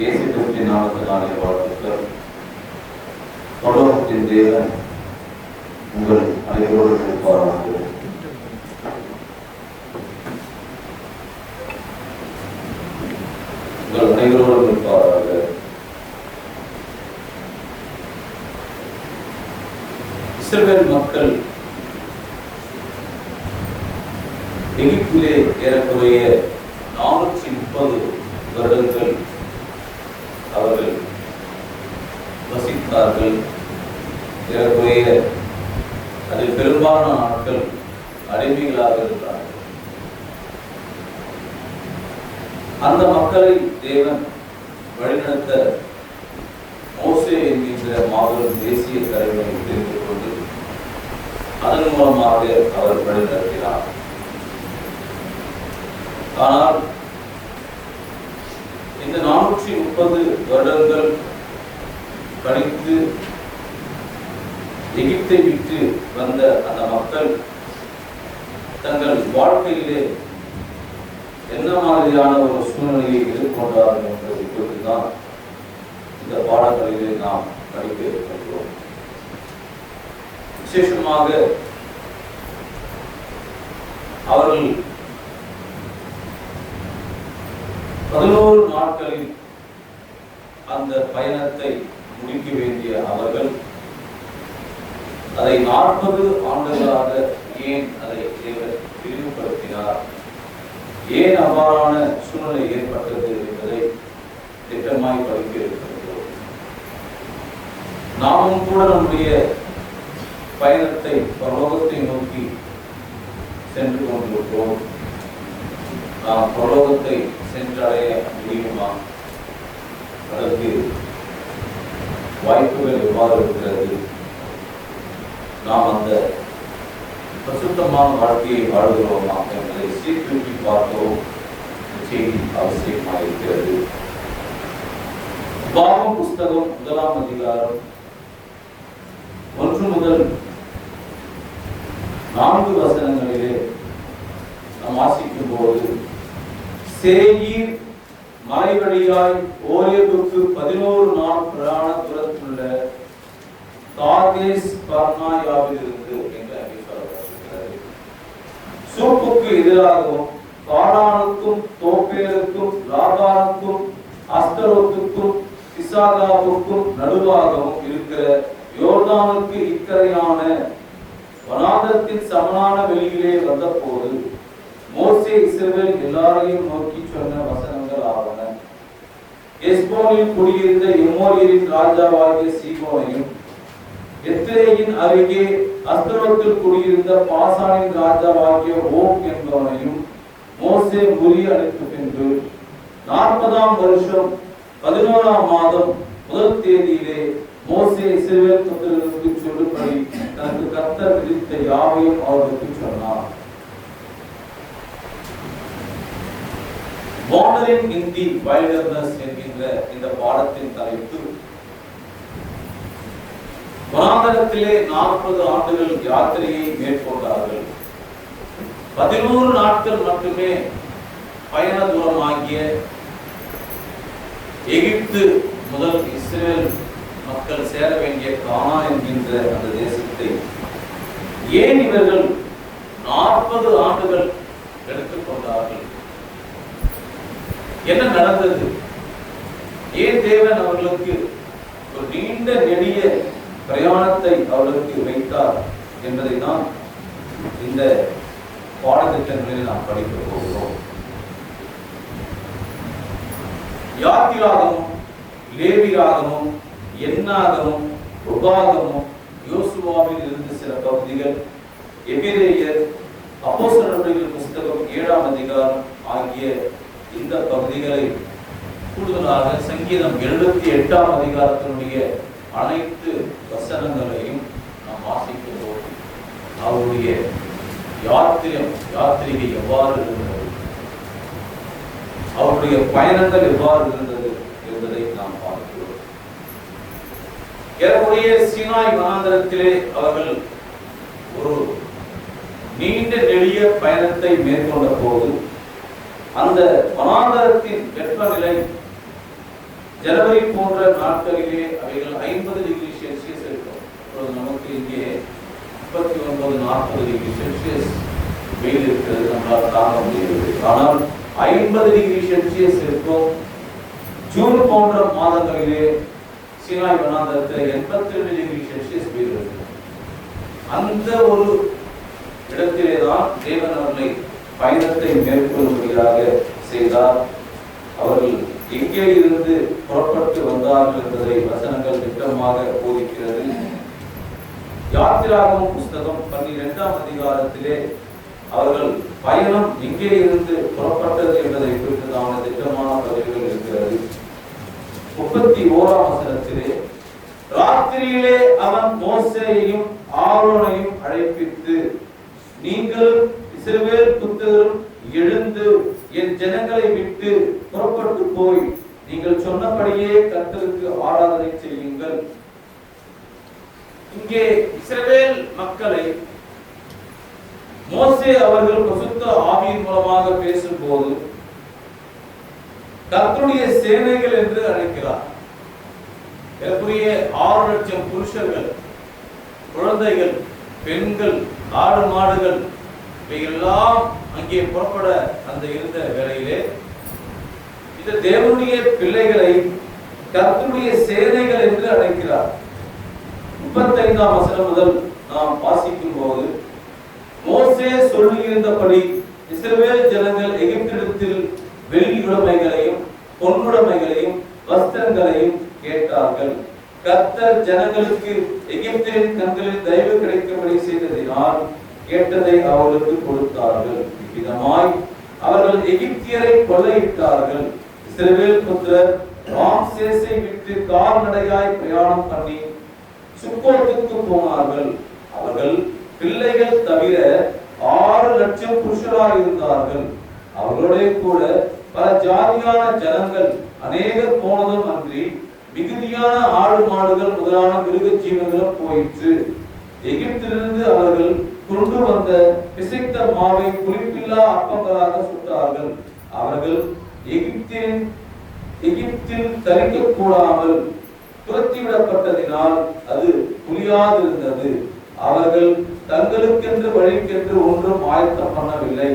இயேசு கிறிஸ்துவின் நாமத்தினாலே வாழ்த்துக்கள். பரலோகத்தின் தேவன் உங்கள் அனைவரோடும் இருப்பாராக. உங்கள் அனைவரோடும் இருப்பாராக. இஸ்ரவேல் மக்கள் எகிப்திலே ஏறக்குறைய 430 வருடங்கள் அவர்கள் வசித்தார்கள். ஏறக்குறைய அதில் பெரும்பாலான நாட்கள் அடிமைகளாக இருந்தார்கள். அந்த மக்களை தேவன் வழிநடத்த மோசே என்கின்ற மாபெரும் தேசிய தலைவரை தெரிந்து கொண்டு அதன் மூலமாக அவர் வழிநடத்தினார். ஆனால் இந்த 430 வருடங்கள் கழித்து எகிப்தை விட்டு வந்த அந்த மக்கள் தங்கள் வாழ்க்கையிலே என்ன மாதிரியான ஒரு சூழ்நிலையை எதிர்கொண்டார்கள் என்பதை குறித்துதான் இந்த பாடங்களிலே நாம் படிக்க இருக்கின்றோம். விசேஷமாக அவர்கள் 11 நாட்களில் அந்த பயணத்தை முடிக்க வேண்டிய அவர்கள் அதை 40 ஆண்டுகளாக ஏன் அதை விரிவுபடுத்தினார், ஏன் அவ்வாறான சூழ்நிலை ஏற்பட்டது என்பதை திட்டமாய் படிக்க இருக்கின்றோம். நாமும் கூட நம்முடைய பயணத்தை பரலோகத்தை நோக்கி சென்று கொண்டிருக்கிறோம். நாம் பரலோகத்தை சென்றடைய முடியுமா? அதற்கு வாய்ப்புகள் எவ்வாறு இருக்கிறது? நாம் அந்த பிரசுத்தமான வாழ்க்கையை வாழ்கிறோமா என்பதை சீர்தூக்கி பார்க்கவும் செய்தி அவசியமாக இருக்கிறது. உபாகமம் புஸ்தகம் 1ஆம் அதிகாரம் 1 முதல் 4 வசனங்களிலே நாம் வாசிக்கும் போது, சேயீர் மலை வழியாய் ஓரேபுக்கு 11 நாள் பிரயாண தூரத்துள்ள காதேஸ் பர்னாயாவிலிருந்து என்று அறிவிக்கப்படுகிறது. சூப்புக்கு எதிராகவும் கானானுக்கும் தோப்பேருக்கும் லாபானுக்கும் அஸ்தரோத்துக்கும் இசாகாவுக்கும் நடுவாகவும் இருக்கிற யோர்தானுக்கு இக்கரையான வனாந்தரத்தின் சமனான வெளியிலே வந்தபோது மோசே இஸ்ரவேல் எல்லாரையும் நோக்கி சொன்ன வசனங்கள் ஆவன. எஸ்போனில் குடியிருந்த எமோரியரின் ராஜாவாகிய சீகோனையும், எத்ரேயின் அருகே அஸ்தரோத்தில் குடியிருந்த பாசானின் ராஜாவாகிய ஓக் என்பவனையும் மோசே முறியடித்த பின்பு 40ஆம் வருஷம் 11ஆம் மாதம் 1 தேதியிலே மோசே இஸ்ரவேல் புத்திரருக்கு சொல்லும்படி தனக்கு கர்த்தர் விதித்த யாவையும் அவர்களுக்கு சொன்னார். Wandering in the wilderness என்கின்ற இந்த பாடத்தின் தலைப்பு, வனாந்தரத்திலே 40 ஆண்டுகள் யாத்திரையை மேற்கொண்டார்கள். 11 நாட்கள் மட்டுமே பயண தூரமாகிய எகிப்து முதல் இஸ்ரேல் மக்கள் சேர வேண்டிய கானான் என்கின்ற அந்த தேசத்தை ஏன் இவர்கள் 40 ஆண்டுகள் எடுத்துக்கொண்டார்கள்? என்ன நடந்தது? ஏன் தேவன் அவர்களுக்கு ஒரு நீண்ட நெடிய பிரயாணத்தை அவர்களுக்கு வைத்தார் என்பதை தான் இந்த பாடத்திட்டங்களில் நாம் படிக்க போகிறோம். யாத்திராகமும் லேவியாகமும் எண்ணாகமும் உபாகமும் யோசுவாவில் இருந்து சில பகுதிகள், எபிரேயர், அப்போஸ்தலர்கள் புஸ்தகம் 7ஆம் அதிகாரம் ஆகிய இந்த பகுதிகளை கூடுதலாக சங்கீதம் 78ஆம் அதிகாரத்தினுடைய அனைத்து வசனங்களையும் நாம் வாசிக்கிறோம். அவருடைய யாத்திரை எவ்வாறு இருந்தது, அவருடைய பயணங்கள் எவ்வாறு இருந்தது என்பதை நாம் பார்க்கிறோம். ஏறக்குறைய சீனாய் வனாந்தரத்திலே அவர்கள் ஒரு நீண்ட நெடிய பயணத்தை மேற்கொண்ட போது அந்த வனாந்தரத்தின் வெப்பநிலை ஜனவரி போன்ற நாட்களிலே அவைகள் 50 டிகிரி செல்சியஸ் இருக்கும். நமக்கு இங்கே 39, 40 டிகிரி செல்சியஸ் வெயில் இருக்கிறது, நம்மளால் தாங்க முடியாது. ஆனால் 50 டிகிரி செல்சியஸ் இருக்கும். ஜூன் போன்ற மாதங்களிலே சீனாய் வனாந்தரத்தில் 82 டிகிரி செல்சியஸ் வெயில் இருக்கு. அந்த ஒரு இடத்திலே தான் தேவன் அவர்களை பயணத்தை மேற்கொள்ளும்படியாக செய்தார். அவர்கள் எங்கே இருந்து புறப்பட்டு வந்தார்கள் என்பதை வசனங்கள் திட்டமாக போதிக்கிறது. யாத்திராகமம் புஸ்தகம் 12ஆம் அதிகாரத்திலே அவர்கள் பயணம் எங்கே இருந்து புறப்பட்டது என்பதை குறித்ததான திட்டமான பதிவுகள் இருக்கிறது. 31ஆம் வசனத்திலே ராத்திரியிலே அவன் மோசேயையும் ஆரோனையும் அழைப்பித்து, நீங்கள் இஸ்ரவேல் புத்திரரும் எழுந்து என் ஜனங்களை விட்டு புறப்பட்டு போய் நீங்கள் சொன்னபடியே கர்த்தருக்கு ஆராதனை செய்யுங்கள். இங்கே இஸ்ரவேல் மக்களை மோசே அவர்கள் பரிசுத்த ஆவியின் மூலமாக பேசும்போது கர்த்தருடைய சேனைகள் என்று அழைக்கிறார். ஏறக்குறைய 6 லட்சம் புருஷர்கள், குழந்தைகள், பெண்கள், ஆடு மாடுகள் இவையெல்லாம் அங்கே புறப்பட அந்த இருந்த வேளையிலே இந்த தேவனுடைய பிள்ளைகளை கர்த்தருடைய சேனைகள் என்று அழைக்கிறார். 35ஆம் வசனம் முதல் நாம் வாசிக்கும் போது, மோசே சொல்லியிருந்தபடி இஸ்ரவேல் ஜனங்கள் எகிப்திடத்தில் வெள்ளியுடைமைகளையும் பொன்னுடைமைகளையும் வஸ்திரங்களையும் கேட்டார்கள். கர்த்தர் ஜனங்களுக்கு எகிப்தின் கண்களில் தயவு கிடைக்கும்படி செய்ததினால் கேட்டதை அவர்களுக்கு கொடுத்தார்கள். விதமாய் அவர்கள் எகிப்தியரை கொள்ளையிட்டார்கள். இஸ்ரவேல் புத்திரர் ராம்சேசை விட்டு கால்நடையாய் பிரயாணம் பண்ணி சுக்கோத்துக்கு போனார்கள். அவர்கள் பிள்ளைகள் தவிர 6 லட்சம் புருஷராய் இருந்தார்கள். அவர்களோட கூட பல ஜாதியான ஜனங்கள் அநேகர் போனதும் அன்றி மிகுதியான ஆடு மாடுகள் முதலான மிருக ஜீவன்களும் போயிற்று. எகிப்திலிருந்து அவர்கள் கொண்டு வந்த பிசைத்த மாவை புளிப்பில்லா அப்பங்களாக சுட்டார்கள். அவர்கள் எகிப்தில் தரிக்க கூடாமல் துரத்திவிடப்பட்டதினால் அது புளியாதிருந்தது. அவர்கள் தங்களுக்கென்று வழிக்கென்று ஒன்றும் ஆயத்தம் பண்ணவில்லை.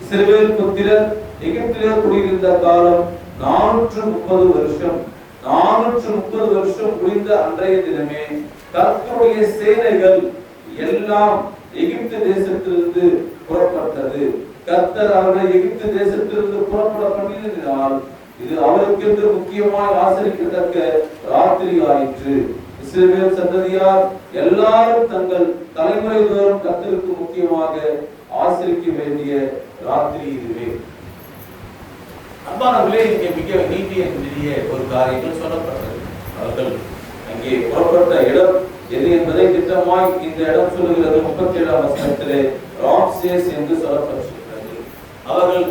இஸ்ரவேல் புத்திரர் எகிப்திலே குடியிருந்த காலம் 430 வருஷம். 430 வருஷம் முடிந்த அன்றைய தினமே கர்த்தருடைய சேனைகள் எல்லாம் எகிப்து தேசத்திலிருந்து புறப்பட்டது. கர்த்தர் அவர்களை எகிப்து தேசத்திலிருந்து புறப்பட பண்ணினால் இது அவருக்கென்று முக்கியமாய் ஆசரிக்கத்தக்க ராத்திரி ஆயிற்று. இஸ்ரவேல் சந்ததியார் எல்லாரும் தங்கள் தலைமுறை தோறும் கர்த்தருக்கு முக்கியமாக ஆசரிக்க வேண்டிய ராத்திரி இதுவே. அன்பானவர்களே, இங்கே மிக நீதிய ஒரு காரியங்கள் சொல்லப்பட்டது. அவர்கள் அங்கே புறப்பட்ட இடம் எது என்பதை திட்டமாய் இந்த இடம் சொல்லுகிறது. 37ஆம் வசனத்திலே ராம்சேஸ் என்று சொல்லப்பட்டிருக்கிறது. அவர்கள்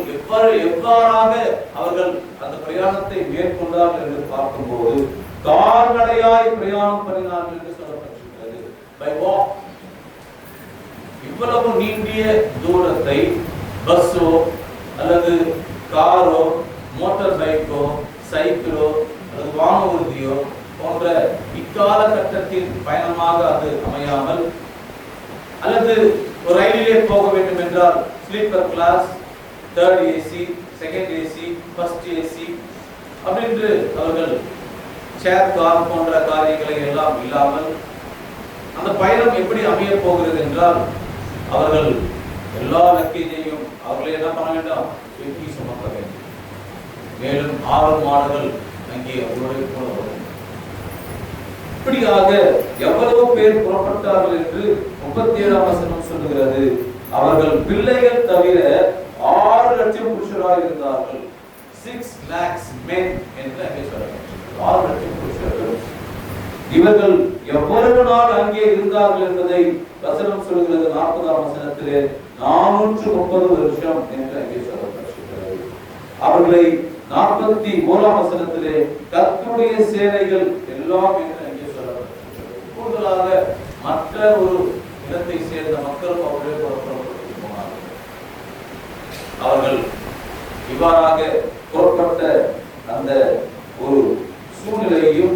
எவ்வாறாக அவர்கள் அந்த பிரயாணத்தை மேற்கொண்டார்கள் என்று பார்க்கும்போது கால்நடையாய் பிரயாணம் பண்ணினார்கள் என்று சொல்லப்பட்டிருக்கிறது. By walk. இவ்வளவு நீண்டிய தூரத்தை பஸ்ஸோ அல்லது காரோ மோட்டார் பைக்கோ சைக்கிளோ அல்லது வான ஊர்தியோ போன்ற இக்கால கட்டத்தின் பயணமாக அது அமையாமல், அல்லது ஒரு ரயிலிலே போக வேண்டும் என்றால் sleeper class, 3rd AC, 2nd AC, 1st AC அப்படின்று அவர்கள் சேர் கார் போன்ற காரியங்களை எல்லாம் இல்லாமல் அந்த பயணம் எப்படி அமைய போகிறது என்றால், அவர்கள் எல்லா லக்கேஜையும் அவர்களை என்ன பண்ண வேண்டும், வெட்டி சுமக்க வேண்டும். மேலும் 6 மாடுகள் அங்கே அவர்களுடைய போல வரும். இப்படியாக எவ்வளவு பேர் புறப்பட்டார்கள் என்று 37ஆம் வசனம் சொல்லுகிறது. அவர்கள் பிள்ளைகள் தவிர 6 லட்சம் புருஷராய் இருந்தார்கள். 6 lakhs men என்று அங்கே சொல்லப்பட்டிருக்கிறது. 6 லட்சம் புருஷர்கள். இவர்கள் எவ்வளவு நாள் அங்கே இருந்தார்கள் என்பதை வசனம் சொல்கிறது. 40ஆம் வசனத்திலே 430 வருஷம் என்று அங்கே சொல்லப்பட்டிருக்கிறது. அவர்களை 41ஆம் வசனத்திலே கர்த்தருடைய சேனைகள் எல்லாம் என்று அங்கே சொல்லப்பட்டிருக்கிறது. கூடுதலாக மற்ற ஒரு இடத்தை சேர்ந்த மக்களும் அவர்களே புறப்பட்டு போனார்கள். அவர்கள் இவ்வாறாக புறப்பட்ட அந்த ஒரு சூழ்நிலையையும்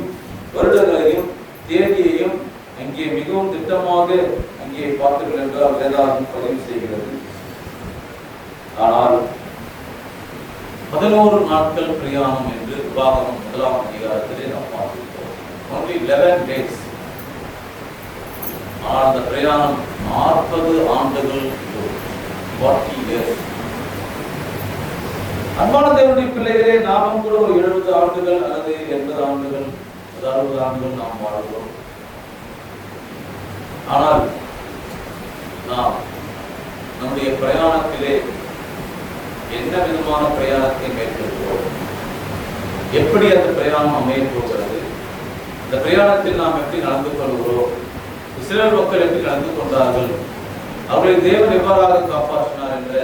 வருடங்களையும் தேதியையும் அங்கே மிகவும் திட்டமாக அங்கே பார்த்தீர்கள் என்றால் வேதாகம் பதிவு செய்கிறது. ஆனால் 11 நாட்கள் பிரயாணம் என்று உபாகமம் 1ஆம் அதிகாரத்திலே நாம் பார்க்கிறோம். only 11 days. ஆனால் அந்த பிரயாணம் 40 ஆண்டுகள், 40 years. அன்பான தேவனுடைய பிள்ளைகளே, நாமும் கூட ஒரு 70 ஆண்டுகள் அல்லது 80 ஆண்டுகள் 60 ஆண்டுகள் நாம் வாழ்கிறோம். ஆனால் நாம் நம்முடைய பிரயாணத்திலே என்ன விதமான பிரயாணத்தை மேற்கொள்கிறோம், எப்படி அந்த பிரயாணம் அமைய போகிறது, இந்த பிரயாணத்தில் நாம் எப்படி நடந்து கொள்கிறோம், இஸ்ரவேல் மக்கள் எப்படி நடந்து கொண்டார்கள், அவர்களை தேவன் எவ்வாறாக காப்பாற்றினார் என்ற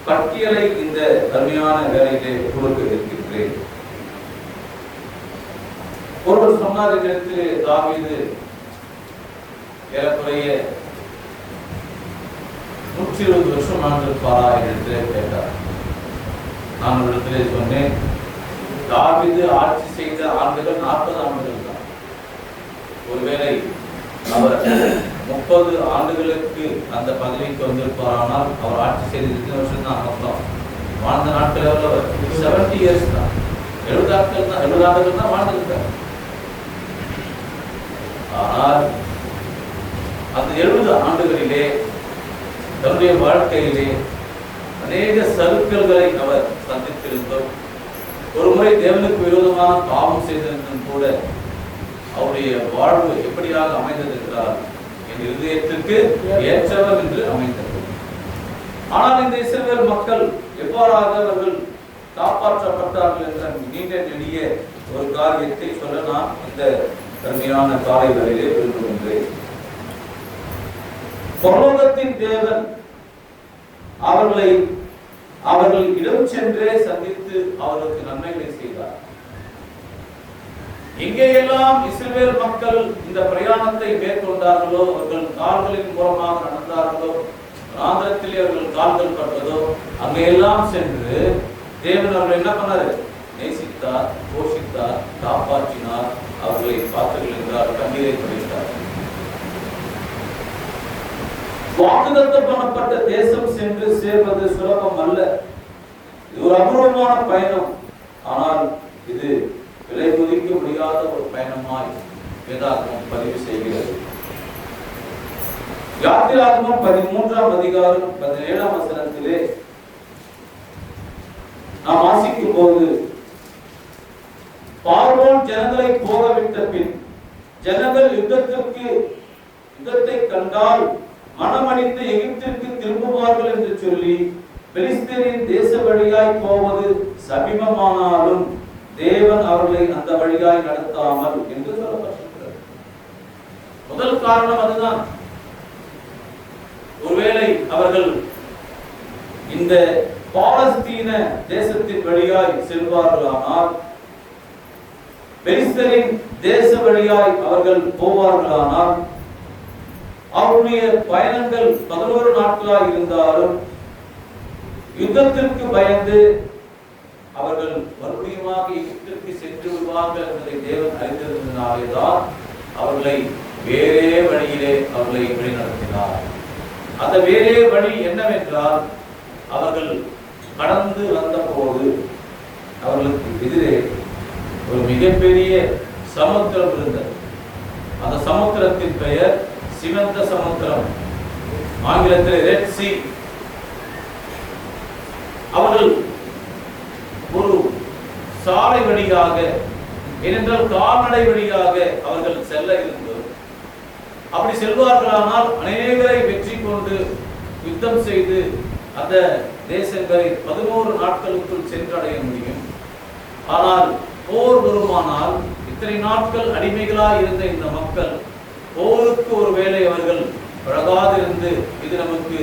பட்டியலை இந்த அருமையான வேலையிலே கொடுக்க இருக்கின்றேன். ஒருவர் சொன்னார், இடத்திலே தாவீது ஏறக்குறைய 120 வருஷம் ஆண்டிருப்பாரா என்று கேட்டார். நான் ஒரு இடத்திலே சொன்னேன், தாவீது ஆட்சி செய்த ஆண்டுகள் 40 ஆண்டுகள் தான். ஒருவேளை அவர் 30 ஆண்டுகளுக்கு அந்த பதவிக்கு வந்திருப்பாரானால் அவர் ஆட்சி செய்த 20 வருஷம் தான் மொத்தம். வாழ்ந்த நாட்கள் எவ்வளவு? 70 years தான். 70 ஆண்டுகள் தான் வாழ்ந்திருக்கார். ஆனால் அந்த 70 ஆண்டுகளிலே தன்னுடைய வாழ்க்கையிலே அநேக சறுக்கல்களை அவர் சந்தித்திருந்தோம். ஒரு முறை தேவனுக்கு விரோதமான பாவம் செய்திருந்தும் கூட அவருடைய வாழ்வு எப்படியாக அமைந்தது என்றால் என் இதயத்திற்கு ஏற்றவர் என்று அமைந்தது. ஆனால் இந்த இஸ்ரவேல் மக்கள் எவ்வாறாக அவர்கள் காப்பாற்றப்பட்டார்கள் என்ற நீண்ட நெடிய ஒரு காரியத்தை சொல்ல நான் இந்த கடுமையான காலை வேளையிலே விரும்புகின்றேன். பரலோகத்தின் தேவன் அவர்கள் இடம் சென்றே சந்தித்து அவர்களுக்கு நன்மைகளை செய்தார். எங்கேயெல்லாம் இஸ்ரவேல் மக்கள் இந்த பிரயாணத்தை மேற்கொண்டார்களோ, அவர்கள் கால்களின் மூலமாக நடந்தார்களோ, ஆந்திரத்திலே அவர்கள் கால்கள் பட்டதோ, அங்கெல்லாம் சென்று தேவன் அவர்கள் என்ன பண்ணாரு? நேசித்தார், போஷித்தார், காப்பாற்றினார், அவர்களை பார்த்தீர்கள் என்றால் கண்ணீரை துடைத்தார். வாக்குத்தத்தம் பண்ணப்பட்ட தேசம் சென்று சேர்வது சுலபம் அல்ல. இது ஒரு அபூர்வமான பயணம். ஆனால் இது விலை மதிக்க முடியாத ஒரு பயணமாய் வேதாகமம் பதிவு செய்கிறது. யாத்திராகமம் 13ஆம் அதிகாரம் 17ஆம் வசனத்திலே நாம் வாசிக்கும் போது, பார்வோன் ஜனங்களை போகவிட்ட பின் ஜனங்கள் யுத்தத்தை கண்டால் மனமடித்து எகிப்திற்கு திரும்புவார்கள் என்று சொல்லி பெலிஸ்தரின் தேச வழியாய் போவது சமீபமானாலும் தேவன் அவர்களை அந்த வழியாய் நடத்தாமல் என்று சொல்லப்பட்டிருக்கிறது. முதல் காரணம் அதுதான். ஒருவேளை அவர்கள் இந்த பாலஸ்தீன தேசத்தின் வழியாய் செல்வார்களானால், பெலிஸ்தரின் தேச வழியாய் அவர்கள் போவார்களானால், அவருடைய பயணங்கள் 11 நாட்களாக இருந்தாலும் யுத்தத்திற்கு பயந்து அவர்கள் மறுபடியுமாக எகிப்திற்கு சென்று விடுவார்கள் என்பதை தேவன் அறிந்திருந்ததினாலேதான் அவர்களை வேறே வழியிலே அவர்களை வழிநடத்தினார். அந்த வேறே வழி என்னவென்றால், அவர்கள் கடந்து வந்த போது அவர்களுக்கு எதிரே ஒரு மிகப்பெரிய சமுத்திரம் இருந்தது. அந்த சமுத்திரத்தின் பெயர் சிவந்த சமுத்திரம், ஆங்கிலத்தில் ரெட் சி. அவர்கள் ஒரு சாலை வழியாக, ஏனென்றால் கால்நடை வழியாக அவர்கள் செல்ல இருந்தது. அப்படி செல்வார்களானால் அநேகரை வெற்றி கொண்டு யுத்தம் செய்து அந்த தேசங்களை 11 நாட்களுக்குள் சென்றடைய முடியும். ஆனால் போர் வருமானால் இத்தனை நாட்கள் அடிமைகளாய் இருந்த இந்த மக்கள் போருக்கு ஒருவேளை அவர்கள் பழகாதிருந்து இது நமக்கு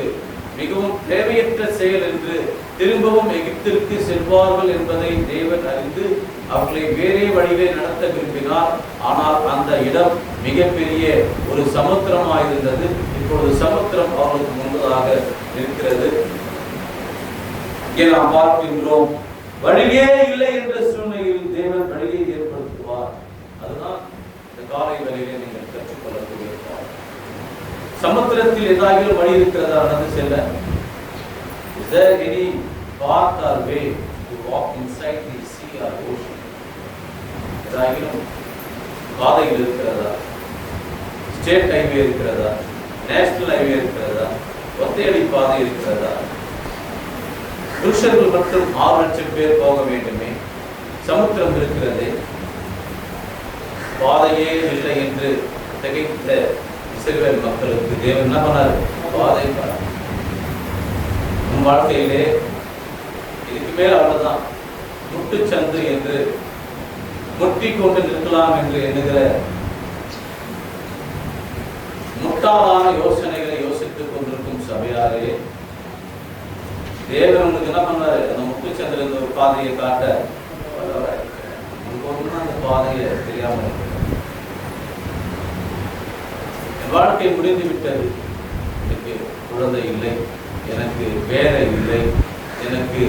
மிகவும் தேவையற்ற செயல் என்று திரும்பவும் எகிப்திற்கு செல்வார்கள் என்பதை தேவன் அறிந்து அவர்களை வேறே வழியிலே நடத்த விரும்பினார். ஆனால் அந்த இடம் மிகப்பெரிய ஒரு சமுத்திரமாயிருந்தது. இப்பொழுது சமுத்திரம் அவர்களுக்கு முன்பதாக இருக்கிறது. இங்கே நாம் பார்க்கின்றோம், வழியே இல்லை என்ற சூழ்நிலையில் தேவன் வழியை ஏற்படுத்துவார். காலை வேளையிலே நீங்கள் கற்றுக்கொள்ளக்கூடிய பாடம். சமுத்திரத்தில் ஏதாகிலும் வழி இருக்கிறதா நடந்து செல்ல? Is there any path or way to walk inside the sea or ocean? ஏதாகிலும் பாதைகள் இருக்கிறதா? ஸ்டேட் ஹைவே இருக்கிறதா? நேஷனல் ஹைவே இருக்கிறதா? ஒத்தையடி பாதை இருக்கிறதா? புருஷர்கள் மட்டும் 6 லட்சம் பேர் போக வேண்டுமே, சமுத்திரம் இருக்கிறது, பாதையே இல்லை என்று திகைத்த இஸ்ரவேல் மக்களுக்கு தேவன் என்ன பண்ணார்? பாதை பண்ணார். நம் வாழ்க்கையிலே இதுக்கு மேல் அவ்வளவுதான், முட்டுச்சந்து என்று முட்டி கொண்டு நிற்கலாம் என்று எண்ணுகிற முட்டாளான யோசனைகளை யோசித்துக் கொண்டிருக்கும் சபையாரே, தேவன் உங்களுக்கு என்ன பண்ணாரு? அந்த முட்டுச்சந்தில் இருந்து ஒரு பாதையை காட்ட அந்த பாதையை தெரியாமல் என் வாழ்க்கை முடிந்து விட்டது, எனக்கு குழந்தை இல்லை, எனக்கு வேலை இல்லை, எனக்கு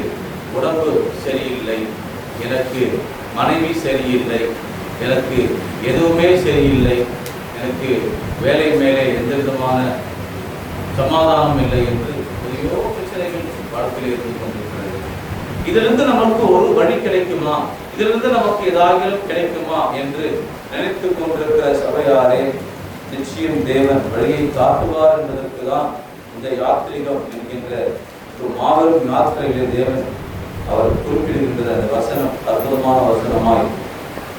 உடம்பு சரியில்லை, எனக்கு மனைவி சரியில்லை, எனக்கு எதுவுமே சரியில்லை, எனக்கு வேலை மேலே எந்த விதமான சமாதானம் இல்லை என்று எத்தனையோ பிரச்சனைகள் வாழ்க்கையில் இருந்து கொண்டிருக்கிறது. இதிலிருந்து நமக்கு ஒரு வழி கிடைக்குமா, இதிலிருந்து நமக்கு ஏதாவது கிடைக்குமா என்று நினைத்துக் கொண்டிருக்கிற சபையாரே, நிச்சயம் தேவன் வழியை காட்டுவார் என்பதற்கு தான் இந்த யாத்திரிகம் என்கின்ற ஒரு மாபெரும் யாத்திரையிலே தேவன் அவர் குறிப்பிடுகின்ற அந்த வசனம் அற்புதமான வசனமாய்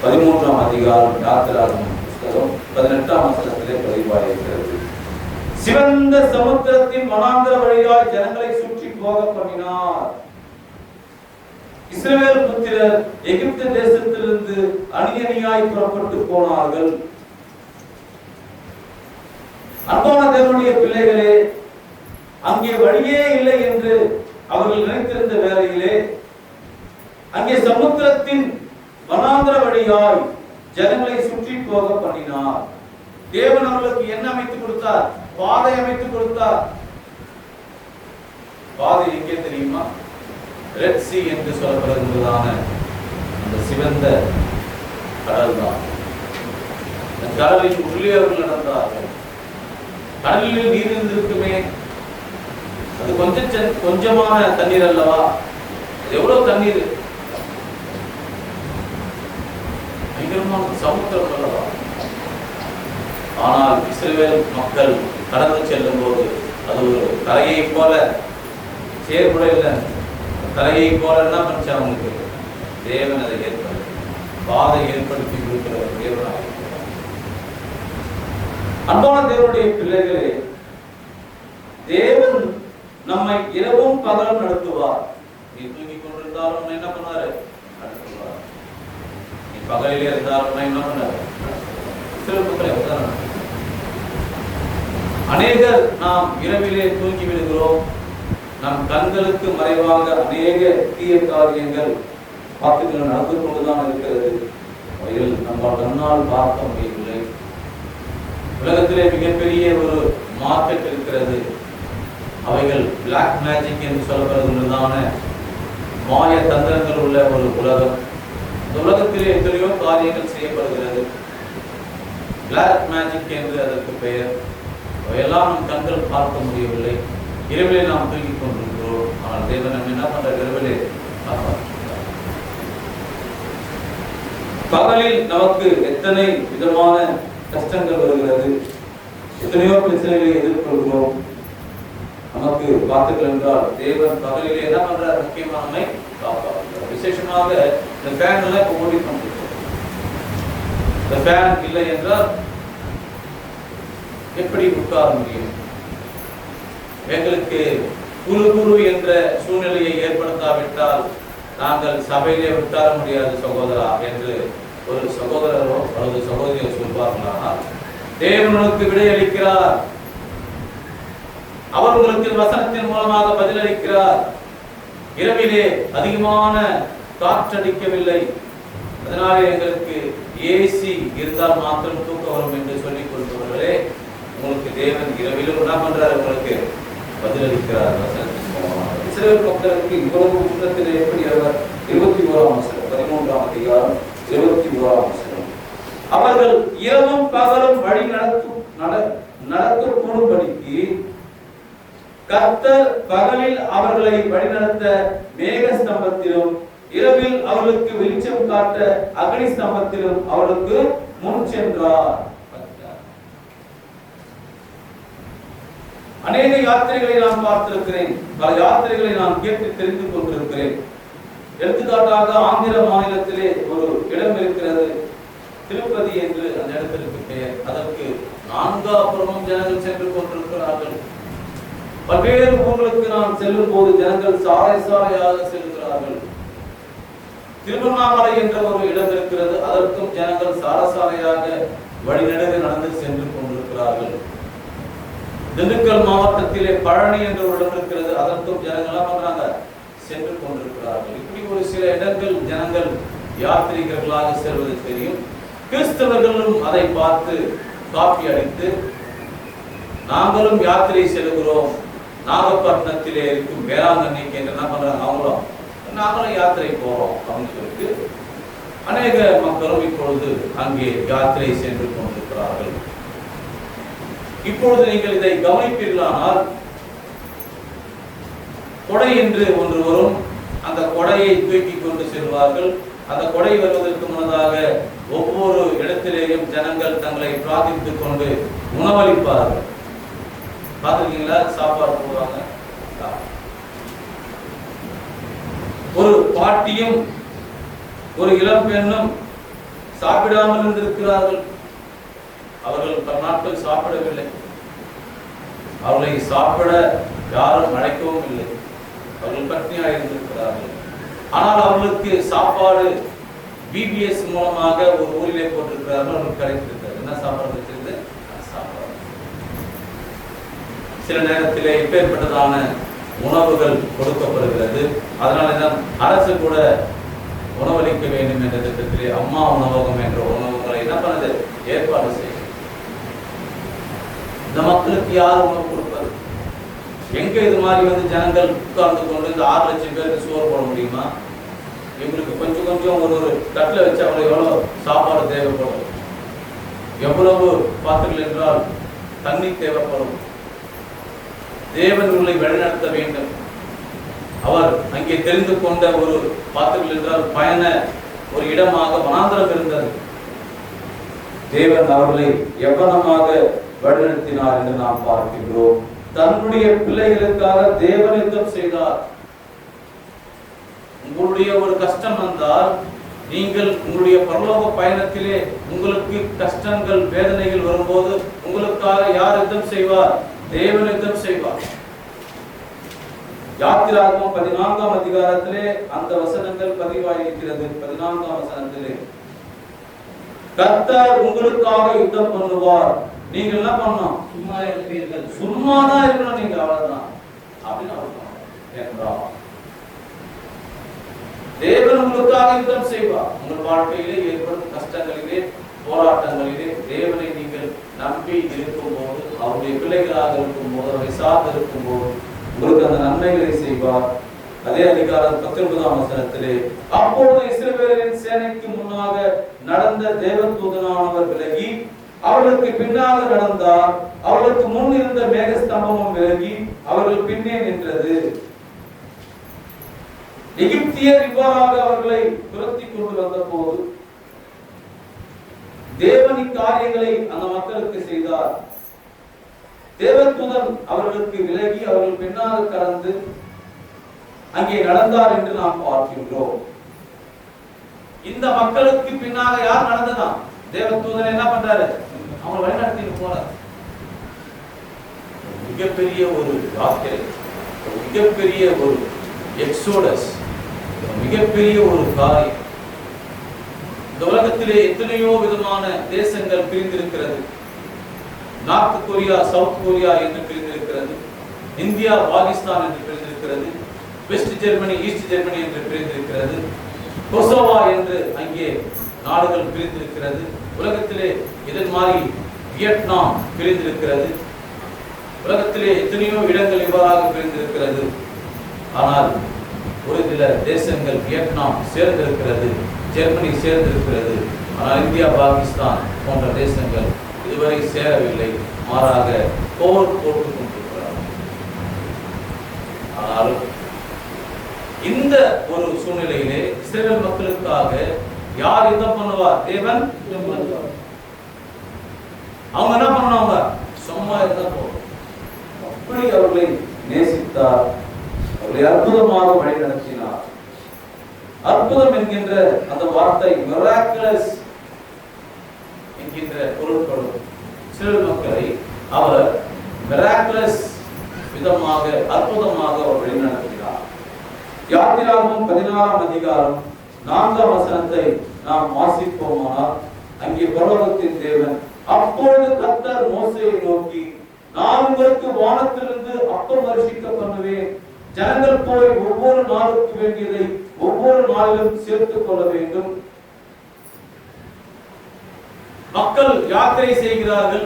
13ஆம் அதிகாரம் யாத்திராகமம் புத்தகம் 18ஆம் வசனத்திலே பதிவாயிருக்கிறது. சிவந்த சமுத்திரத்தின் வனாந்தர வழியாய் ஜனங்களை சுற்றி போக பண்ணினார். இஸ்ரவேல் புத்திரர் எகிப்து தேசத்திலிருந்து அணியணியாய் புறப்பட்டு போனார்கள். அன்பான தேவனுடைய பிள்ளைகளே, அங்கே வழியே இல்லை என்று அவர்கள் நினைத்திருந்த வேளையிலே அங்கே சமுத்திரத்தின் வனாந்தர வழியாய் ஜனங்களை சுற்றி போக பண்ணினார். தேவன் அவர்களுக்கு என்ன அமைத்துக் கொடுத்தார்? பாதை அமைத்துக் கொடுத்தார். பாதை எங்கே தெரியுமா? ரெட் சி என்று சொல்லப்படுகின்றதான அந்த சிவந்த கடல் தான். அந்த கடலின் உள்ளே அவர்கள் நடந்தார்கள். கடலில் நீர் இருந்திருக்குமே, அது கொஞ்சமான தண்ணீர் அல்லவா? எவ்வளவு தண்ணீர், பயங்கரமான சமுத்திரம் அல்லவா? ஆனால் இஸ்ரவேல் மக்கள் கடந்து செல்லும் போது அது ஒரு கரையை போல செயற்படையில கரையை போல என்ன பண்ணுச்சு? அவங்களுக்கு தேவன் அதை பாதை ஏற்படுத்தி கொடுக்கிற தேவனாக. அன்பான தேவனுடைய பிள்ளைகளே, தேவன் நம்மை இரவும் பகலும் நடத்துவார். நீ தூங்கி கொண்டிருந்தாலும் என்ன பண்ணாரு? நடத்துவார். நீ பகலிலே இருந்தாலும் என்ன பண்ணாரு? அநேகர் நாம் இரவிலே தூங்கி விடுகிறோம். நம் கண்களுக்கு மறைவாக அநேக தீய காரியங்கள் பார்த்துக்கள் நடந்து கொண்டுதான் இருக்கிறது. அவைகள் நம்ம கண்ணால் பார்க்க முடியவில்லை. உலகத்திலே மிகப்பெரிய ஒரு மார்க்கெட் இருக்கிறது. அவைகள் பிளாக் மேஜிக் என்று சொல்லப்படுகின்றதான மாய தந்திரங்கள் உள்ள ஒரு உலகம். இந்த உலகத்திலே எத்தனையோ காரியங்கள் செய்யப்படுகிறது. பிளாக் மேஜிக் என்று அதற்கு பெயர். அவையெல்லாம் நம் கண்கள் பார்க்க முடியவில்லை. இரவிலே நாம் தூங்கிக் கொண்டிருக்கிறோம். ஆனால் தேவன் நம்ம என்ன பண்ற? இரவிலே பகலில் நமக்கு எத்தனை விதமான கஷ்டங்கள் வருகிறது, எத்தனையோ பிரச்சனைகளை எதிர்கொள்கிறோம். நமக்கு பார்த்துக்கள் என்றால் தேவன் பகலிலே என்ன பண்றார்? முக்கியமான காப்பாற்றுகிறார். விசேஷமாக இந்த ஃபேன் எல்லாம் இப்போ ஓடிக்கொண்டிருக்கிறோம். இந்த ஃபேன் இல்லை என்றால் எப்படி உட்கார முடியும்? எங்களுக்கு குரு என்ற சூழ்நிலையை ஏற்படுத்தாவிட்டால் நாங்கள் சபையிலே உட்கார முடியாது சகோதரா என்று ஒரு சகோதரரோ அல்லது சகோதரியோ சொல்வார்களானால் தேவனுக்கு விடையளிக்கிறார். அவர் உங்களுக்கு வசனத்தின் மூலமாக பதிலளிக்கிறார். இரவிலே அதிகமான காற்றடிக்கவில்லை, அதனாலே எங்களுக்கு ஏசி இருந்தால் மாத்திரம் தூக்கம் வரும் என்று சொல்லிக் கொள்பவர்களே, உங்களுக்கு தேவன் இரவிலும் என்ன பண்றார்? உங்களுக்கு பதிலளிக்கிறார் வசனத்தின் மூலமாக. இஸ்ரவேல் மக்களுக்கு இவ்வளவு உன்னதத்திலே எப்படி அவர் 21ஆம் வசனம் 13ஆம் அதிகாரம் 21ஆம் வசனம் அவர்கள் இரவும் பகலும் வழி நடக்கக்கூடும்படிக்கு கர்த்தர் பகலில் அவர்களை வழிநடத்த மேக ஸ்தம்பத்திலும் இரவில் அவர்களுக்கு வெளிச்சம் காட்ட அக்னி ஸ்தம்பத்திலும் அவர்களுக்கு முன் சென்றார். அநேக யாத்திரைகளை நான் பார்த்திருக்கிறேன், பல யாத்திரைகளை நான் கேட்டு தெரிந்து கொண்டிருக்கிறேன். எடுத்துக்காட்டாக ஆந்திர மாநிலத்திலே ஒரு இடம் இருக்கிறது, திருப்பதி என்று அந்த இடத்திற்கு பெயர். அதற்கு நான்காபுரமும் ஜனங்கள் சென்று கொண்டிருக்கிறார்கள். பல்வேறு ஊர்களுக்கு நான் செல்லும் போது ஜனங்கள் சாலை சாலையாக செல்கிறார்கள். திருவண்ணாமலை என்ற ஒரு இடம் இருக்கிறது, அதற்கும் ஜனங்கள் சாரசாலையாக வழிநடுக நடந்து சென்று கொண்டிருக்கிறார்கள். திண்டுக்கல் மாவட்டத்திலே பழனி என்ற ஒரு இடம் இருக்கிறது, அதற்கும் ஜனங்கள் பண்றாங்க சென்று கொண்டிருக்கிறார்கள். இப்படி ஒரு சில இடங்கள் ஜனங்கள் யாத்திரிகர்களாக செல்வது தெரியும். கிறிஸ்தவர்களும் அதை பார்த்து காப்பி அடித்து நாங்களும் யாத்திரை செல்கிறோம், நாகப்பட்டினத்திலே இருக்கும் வேளாங்கண்ணிக்கு என்று என்ன பண்றாங்க, அவங்களும் நாங்களும் யாத்திரை போறோம் அப்படின்னு சொல்லிட்டு அநேக மக்களும் இப்பொழுது அங்கே யாத்திரை சென்று கொண்டிருக்கிறார்கள். இப்பொழுது நீங்கள் இதை கவனிப்பீர்களானால் கொடை என்று ஒன்று வரும், அந்த கொடையை தூக்கி கொண்டு செல்வார்கள். அந்த கொடை வருவதற்கு முன்னதாக ஒவ்வொரு இடத்திலேயும் ஜனங்கள் தங்களை பிரார்த்தித்துக் கொண்டு உணவளிப்பார்கள். பார்த்துருக்கீங்களா? சாப்பாடு போடுவாங்க. ஒரு பாட்டியும் ஒரு இளம் பெண்ணும் சாப்பிடாமல் இருந்திருக்கிறார்கள். அவர்கள் பல நாட்கள் சாப்பிடவில்லை. அவர்களை சாப்பிட யாரும் அழைக்கவும் இல்லை. அவர்கள் பட்னியாக இருந்திருக்கிறார்கள். ஆனால் அவர்களுக்கு சாப்பாடு பிபிஎஸ் மூலமாக ஒரு ஊரிலே போட்டிருக்கிறார்கள். அவர்களுக்கு கிடைத்திருக்கிறது. என்ன சாப்பாடு வச்சிருந்து? சாப்பாடு. சில நேரத்திலே இப்பேற்பட்டதான உணவுகள் கொடுக்கப்படுகிறது. அதனாலதான் அரசு கூட உணவளிக்க வேண்டும் என்ற திட்டத்திலே அம்மா உணவகம் என்ற உணவுகளை என்ன பண்ணது, ஏற்பாடு செய்யும். இந்த மக்களுக்கு யார் உணவு கொடுப்பது? எங்க இது மாதிரி ஜனங்கள் உட்கார்ந்து கொண்டு இந்த 6 லட்சம் பேருக்கு சோறு போட முடியுமா? இவங்களுக்கு கொஞ்சம் கொஞ்சம் ஒரு தட்டில் வச்சு அவங்களுக்கு எவ்வளவு சாப்பாடு தேவைப்படும், எவ்வளவு பாத்திரங்கள் என்றால் தண்ணி தேவைப்படும். தேவன் உங்களை வழிநடத்த வேண்டும். அவர் அங்கே தெரிந்து கொண்ட ஒரு பாத்திரங்கள் என்றால் பயண ஒரு இடமாக வனாந்தரம் இருந்தது. தேவன் அவர்களை எவ்வளமாக வழிநடத்தினார் என்று நாம் பார்க்கின்றோம். தன்னுடைய பிள்ளைகளுக்காக தேவன் யுத்தம் செய்தார். உங்களுடைய ஒரு கஷ்டம் வந்தால் நீங்கள் உங்களுடைய பரலோக பயணத்திலே உங்களுக்கு கஷ்டங்கள் வேதனைகள் வரும்போது உங்களுக்காக யார் யுத்தம் செய்வார்? தேவன் யுத்தம் செய்வார். யாத்திராகமம் 14ஆம் அதிகாரத்திலே அந்த வசனங்கள் பதிவாயிருக்கிறது. 14ஆம் வசனத்திலே கர்த்தர் உங்களுக்காக யுத்தம் பண்ணுவார், நீங்க என்ன பண்ணணும்? சும்மா இருப்பீர்கள். சும்மாதான் இருக்கணும் நீங்க, அவ்வளவுதான் அப்படின்னு தேவன் உங்களுக்காக யுத்தம் செய்வார். உங்கள் வாழ்க்கையிலே ஏற்படும் கஷ்டங்களிலே போராட்டங்களிலே தேவனை நீங்கள் நம்பி இருக்கும் போது, அவருடைய பிள்ளைகளாக இருக்கும் போது, அவரை சார்ந்து இருக்கும் போது உங்களுக்கு அந்த நன்மைகளை செய்வார். அதே அதிகாரம் 19ஆம் வசனத்திலே அப்பொழுது இஸ்ரவேலின் சேனைக்கு முன்னாக நடந்த தேவதூதனானவர் விலகி அவர்களுக்கு பின்னாக நடந்தார். அவர்களுக்கு முன் இருந்த மேகஸ்தம்பமும் விலகி அவர்கள் பின்னே நின்றது. எகிப்தியர் இவ்வாறாக அவர்களை துரத்தி கொண்டு வந்த போது தேவன் காரியங்களை அந்த மக்களுக்கு செய்தார். தேவதூதன் அவர்களுக்கு விலகி அவர்கள் பின்னாக கடந்து அங்கே நடந்தார் என்று நாம் பார்க்கின்றோம். இந்த மக்களுக்கு பின்னாக யார் நடந்ததா? தேவதூதன் என்ன பண்றாரு? அவங்க வழிநடத்திட்டு போறார். மிகப்பெரிய ஒரு யாத்திரை, மிகப்பெரிய ஒரு எக்ஸோடஸ், மிகப்பெரிய ஒரு காரியம். இந்த உலகத்திலே எத்தனையோ விதமான தேசங்கள் பிரிந்திருக்கிறது. நார்த் கொரியா, சவுத் கொரியா என்று பிரிந்திருக்கிறது. இந்தியா, பாகிஸ்தான் என்று பிரிந்திருக்கிறது. வெஸ்ட் ஜெர்மனி, ஈஸ்ட் ஜெர்மனி என்று பிரிந்திருக்கிறது. கொசோவா என்று அங்கே நாடுகள் பிரிந்திருக்கிறது. உலகத்திலே இதன் மாதிரி வியட்நாம் பிரிந்திருக்கிறது. உலகத்திலே எத்தனையோ இடங்கள் இவ்வாறாக பிரிந்திருக்கிறது. ஆனால் ஒரு சில தேசங்கள் வியட்நாம் சேர்ந்திருக்கிறது, ஜெர்மனி சேர்ந்திருக்கிறது, ஆனால் இந்தியா, பாகிஸ்தான் போன்ற தேசங்கள் இதுவரை சேரவில்லை, மாறாக போர் போட்டுக் கொண்டிருக்கிறார்கள். ஆனாலும் இந்த ஒரு சூழ்நிலையிலே இஸ்ரவேல் மக்களுக்காக யார் யுத்தம் பண்ணுவார்? தேவன். அவங்க என்ன பண்ணுவாங்க? சும்மா இருந்தா போதும். அப்படி அவர்களை நேசித்தார், அவர்களை அற்புதமாக வழி நடத்தினார். அற்புதம் என்கின்ற அந்த வார்த்தை மிராக்குலஸ் என்கின்ற பொருட்களும் இஸ்ரவேல் மக்களை அவர் மிராக்குலஸ் விதமாக அற்புதமாக அவர் வழி நடத்தினார். யாத்திராகமம் 16ஆம் அதிகாரம் 4ஆம் வசனத்தை நாம் வாசிப்போமானால், அங்கே பரலோகத்தின் தேவன், அப்பொழுது கர்த்தர் மோசேயை நோக்கி, நான் உங்களுக்கு வானத்திலிருந்து அப்பம் வருஷிக்க பண்ணுவேன். ஜனங்கள் போய் ஒவ்வொரு நாளுக்கு வேண்டியதை ஒவ்வொரு நாளிலும் சேர்த்துக் கொள்ள வேண்டும். மக்கள் யாத்திரை செய்கிறார்கள்,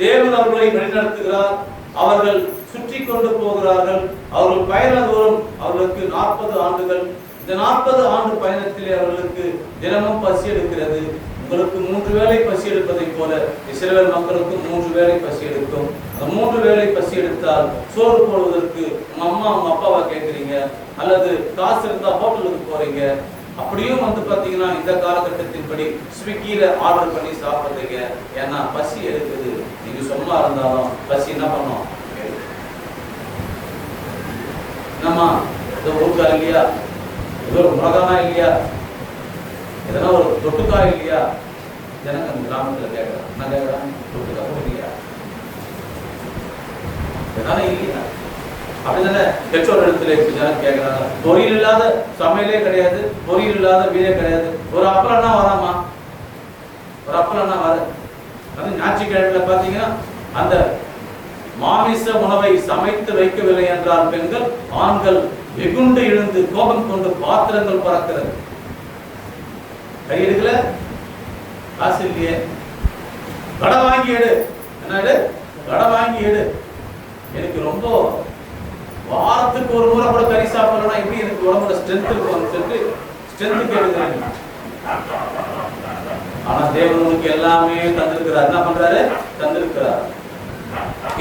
தேவன் அவர்களை வழிநடத்துகிறார், அவர்கள் சுற்றி கொண்டு போகிறார்கள். அவர்கள் பயண தூரம் அவர்களுக்கு 40 ஆண்டுகள். இந்த 40 ஆண்டு பயணத்திலே அவர்களுக்கு தினமும் பசி எடுக்கிறது. உங்களுக்கு 3 வேளை பசி எடுப்பதை போல இஸ்ரவேல் மக்களுக்கு 3 வேளை பசி எடுக்கும். அந்த 3 வேளை பசி எடுத்தால் சோறு போடுவதற்கு உங்க அம்மா உங்க அப்பாவை கேட்குறீங்க, அல்லது காசு இருந்தா ஹோட்டலுக்கு போறீங்க. அப்படியும் பாத்தீங்கன்னா இந்த காலகட்டத்தின்படி ஸ்விக்கியில ஆர்டர் பண்ணி சாப்பிடுறீங்க. ஏன்னா பசி எடுக்குது. நீங்க சும்மா இருந்தாலும் பசி என்ன பண்ணும்? என்னம்மா ஏதோ ஊருக்கா இல்லையா, ஏதோ ஒரு மிளகானா இல்லையா, எதனா ஒரு தொட்டுக்காய் இல்லையா? ஜனங்க அந்த கிராமத்துல கேட்கறான். என்ன கேட்கறான்? தொட்டுக்காய் இல்லையா, எதனா இல்லையா? அப்படிதானே பெற்றோர் இடத்துல ஜனம் கேட்கறாங்க. பொரியல் இல்லாத சமையலே கிடையாது, பொரியல் இல்லாத வீடே கிடையாது. ஒரு அப்பளம்னா வராமா? ஒரு அப்பளம்னா வர. அது ஞாயிற்றுக்கிழமையில பாத்தீங்கன்னா அந்த மாமிச உணவை சமைத்து வைக்கவில்லை என்றால் பெண்கள், ஆண்கள் வெகுண்டு எழுந்து கோபம் கொண்டு பாத்திரங்கள் பறக்கிறது. கை எடுக்கல, காசு இல்லையே, கடை வாங்கி எடு. என்ன கடை வாங்கி எடு. எனக்கு ரொம்ப வாரத்துக்கு ஒரு முறை கூட கறி சாப்பிடலாம், எப்படி எனக்கு உடம்புல ஸ்ட்ரென்த் இருக்கும் சொல்லிட்டு ஸ்ட்ரென்த்துக்கு எடுக்கிறேன். ஆனா தேவன் உங்களுக்கு எல்லாமே தந்திருக்கிறார். என்ன பண்றாரு? தந்திருக்கிறார்.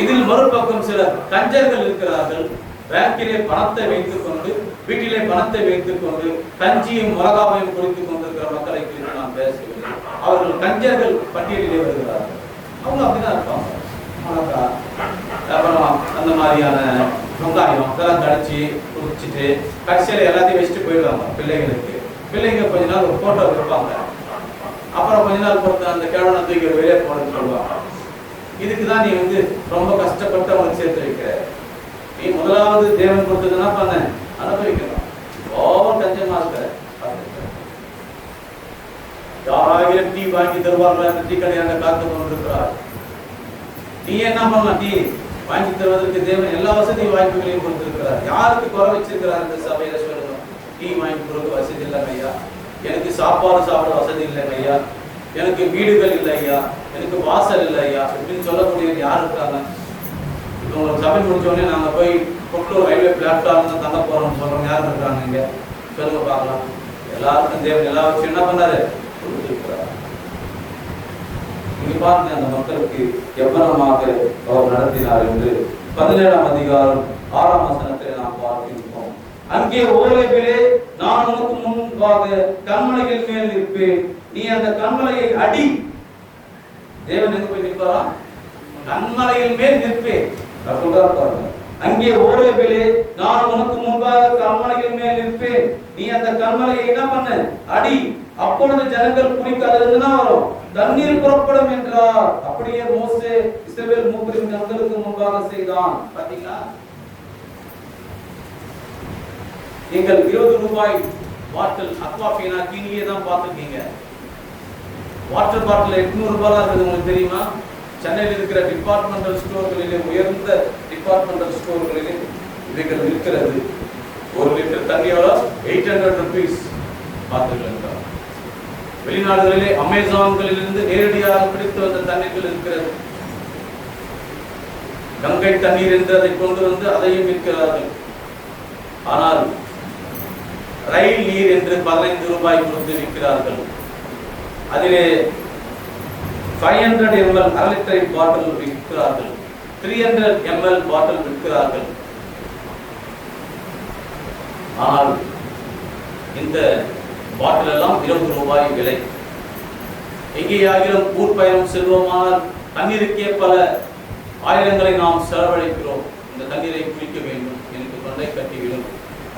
இதில் மறுபக்கம் சில கஞ்சர்கள் இருக்கிறார்கள். பேங்கிலே பணத்தை வைத்துக் கொண்டு, வீட்டிலே பணத்தை வைத்துக் கொண்டு கஞ்சியும் மிளகாவையும் குடித்துக் கொண்டிருக்கிற மக்களை குறித்து நான் பேசவில்லை. அவர்கள் கஞ்சர்கள் பட்டியலிலே வருகிறார்கள். அவங்க அப்படிதான் இருப்பாங்க. மிளகாய், அப்புறம் அந்த மாதிரியான வெங்காயம் இதெல்லாம் கடிச்சு குடிச்சிட்டு கடைசியில எல்லாத்தையும் வச்சுட்டு போயிடுவாங்க பிள்ளைங்களுக்கு. பிள்ளைங்க கொஞ்ச நாள் ஒரு போட்டோ வைப்பாங்க. அப்புறம் கொஞ்ச நாள் பொறுத்து அந்த கிழவனை தூக்கி வெளியே போடணும்னு சொல்லுவாங்க. இதுக்குதான் நீ ரொம்ப கஷ்டப்பட்டு அவனுக்கு சேர்த்து வைக்கிற. நீ முதலாவது தேவன் கொடுத்ததுன்னா பண்ண அனுபவிக்கலாம். ஓவர் கஞ்சமா இருக்கிற. யாராயிரம் டீ வாங்கி தருவார்கள் அந்த டீ கடையாக காத்து கொண்டிருக்கிறார். நீ என்ன பண்ணலாம்? டீ வாங்கி தருவதற்கு தேவன் எல்லா வசதி வாய்ப்புகளையும் கொடுத்திருக்கிறார். யாருக்கு குறை வச்சிருக்கிறார் இந்த சபையில சொல்லணும்? டீ வாங்கி கொடுக்க வசதி இல்லைங்க ஐயா, எனக்கு சாப்பாடு சாப்பிட வசதி இல்லைங்க ஐயா, எனக்கு வீடுகள் இல்லை ஐயா, எனக்கு வாசல் இல்லை ஐயா அப்படின்னு சொல்லக்கூடியது யார் இருக்காங்க? இப்போ உங்களுக்கு சபை முடிச்சோடனே நாங்கள் போய் கொட்டூர் ரயில்வே பிளாட்ஃபார்ம் தான் தங்க போறோம்னு சொல்றோம். யாரும் இருக்காங்க இங்க? சொல்லுங்க பார்க்கலாம். எல்லாருக்கும் தேவன் எல்லா வச்சு என்ன பண்ணாரு? கொடுத்திருக்கிறார். இங்க பாருங்க, அந்த மக்களுக்கு எவ்வளமாக அவர் நடத்தினார் என்று 17ஆம் அதிகாரம் 6ஆம் வசனத்தில் நாம் பார்த்திருக்கோம். அங்கே ஓரேபிலே நான் உனக்கு முன்பாக கன்மலைகள் மேல் இருப்பேன், நீ அந்த கன்மலையை அடி. தேவன் எங்க போய் நிற்பாரா? கன்மலையில் மேல் நிற்பேன் சொல்றாரு பாருங்க. அங்கே ஓரேபிலே நான் உனக்கு முன்பாக கன்மலைகள் மேல் நிற்பேன், நீ அந்த கன்மலையை என்ன பண்ண? அடி. அப்பொழுது ஜனங்கள் குடிக்காததுன்னா வரும், தண்ணீர் புறப்படும் என்றார். அப்படியே மோசே இஸ்ரவேல் மூப்பரின் கண்களுக்கு முன்பாக செய்தான். பாத்தீங்களா? நீங்கள் 20 ரூபாய் பாட்டில் அக்வாபீனா கிணியே தான் பார்த்துருக்கீங்க. வாட்டர் பாட்டில் 800 ரூபாய் இருக்குது. உங்களுக்கு தெரியுமா? சென்னையில் இருக்கிற டிபார்ட்மெண்டல் ஸ்டோர்களிலே, உயர்ந்த டிபார்ட்மெண்டல் ஸ்டோர்களிலே இவைகள் இருக்கிறது. 1 லிட்டர் தண்ணியோட 800 rupees பார்த்துக்கலாம். வெளிநாடுகளிலே அமேசான்களிலிருந்து நேரடியாக பிடித்து வந்த தண்ணீர்கள் இருக்கிறது. கங்கை தண்ணீர் என்று அதை கொண்டு வந்து அதையும் விற்கிறார்கள். ஆனால் ரயில் நீர் என்று 15 ரூபாய் கொடுத்து விற்கிறார்கள். அதிலே 500 ml அரை லிட்டர் பாட்டில் விற்கிறார்கள், 300 ml பாட்டில் விற்கிறார்கள். ஆனால் இந்த பாட்டில் எல்லாம் 20 ரூபாய் விலை. எங்கேயாகிலும் ஊர் பயணம் செல்வோமானால் தண்ணீருக்கே பல ஆயிரங்களை நாம் செலவழிக்கிறோம். இந்த தண்ணீரை குடிக்க வேண்டும், எனக்கு தொண்டை கட்டிவிடும்,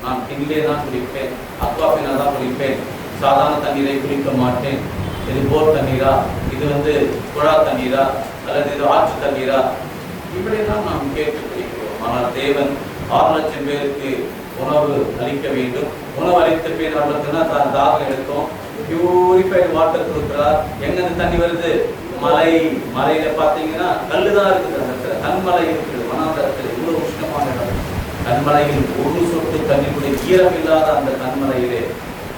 நான் கிண்டிலே தான் குடிப்பேன், அக்வாஃபினா தான் குடிப்பேன், சாதாரண தண்ணீரை குடிக்க மாட்டேன், இது போர் தண்ணீரா, இது குழா தண்ணீரா, அல்லது இது ஆற்று தண்ணீரா, இப்படியெல்லாம் நாம் கேட்டு குடிக்கிறோம். ஆனால் தேவன் 6 லட்சம் பேருக்கு உணவு அளிக்க வேண்டும். உணவு அளித்த பேர் அவர்களுக்குன்னா தான் தாகம் எடுக்கும், பியூரிஃபைடு வாட்டர் கொடுக்கிறார். எங்கிருந்து தண்ணி வருது? மலையில பார்த்தீங்கன்னா கல்லுதான் இருக்குது, அந்த கண்மலை இருக்குது, வனாந்தரத்தில் இவ்வளவு உஷ்ணமான இடம். கண்மலையில் ஒரு சொட்டு தண்ணி கூட ஈரம் இல்லாத அந்த கண்மலையிலே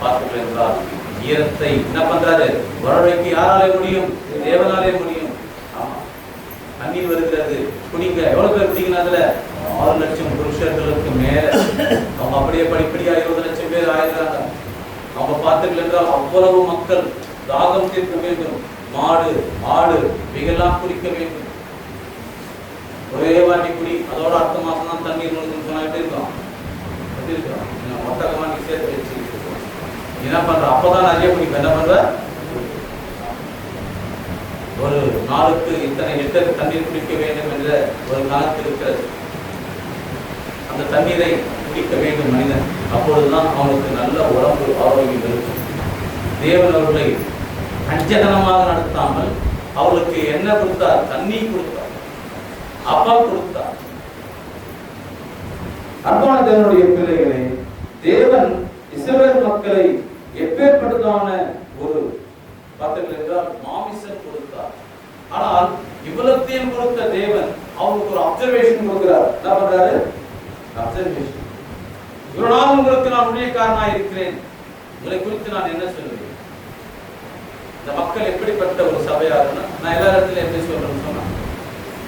பார்த்தீர்கள் என்றால் ஈரத்தை என்ன பண்றாரு? வரவைக்கு யாராலே முடியும்? தேவனாலே முடியும். ஆமா, தண்ணீர் வருகிறது, குடிங்க. எவ்வளவு பேர் குடிக்கணும்? அதுல 6 லட்சம் புருஷர்களுக்கு மேல. அவங்க அப்படியே படிப்படியா 20 லட்சம் பேர் ஆயிடுறாங்க. அவங்க பார்த்தீர்கள் என்றால் அவ்வளவு மக்கள் தாகம் தீர்க்க வேண்டும். மாடு ஆடு இவையெல்லாம் குடிக்க வேண்டும். ஒரே வாட்டி குடி, அதோட அடுத்த மாசம் தான் தண்ணீர் சொன்னாகிட்டே இருக்கோம். ஒட்டகமா நீ சேர்த்து வச்சு என்ன பண்ற? அப்பதான் நிறைய குடிப்ப. என்ன பண்ற? ஒரு நாளுக்கு இத்தனை லிட்டர் தண்ணீர் குடிக்க வேண்டும் என்ற ஒரு கணக்கு இருக்கிறது. அந்த தண்ணீரை குடிக்க வேண்டும் மனிதன். அப்பொழுதுதான் அவனுக்கு நல்ல உடம்பு ஆரோக்கியம் இருக்கும். தேவன் அவர்களை அஞ்சதனமாக நடத்தாமல் அவளுக்கு என்ன கொடுத்தார்? தண்ணீர் கொடுத்தார், அப்பா கொடுத்தார். அன்பான தேவனுடைய பிள்ளைகளே, தேவன் இஸ்ரவேல் மக்களை எப்பேற்பட்டதான ஒரு பார்த்தீர்கள் என்றால் மாமிசம் கொடுத்தார். ஆனால் இவ்வளத்தையும் கொடுத்த தேவன் அவருக்கு ஒரு அப்சர்வேஷன் கொடுக்கிறார். என்ன பண்றாரு? அப்சர்வேஷன். இவ்வளவு நாள் உங்களுக்கு நான் ஊழியக்காரனாக இருக்கிறேன், உங்களை குறித்து நான் என்ன சொல்லுவேன்? இந்த மக்கள் எப்படிப்பட்ட ஒரு சபையாருன்னா, நான் எல்லா இடத்துல எப்படி சொல்றேன்னு சொன்னா,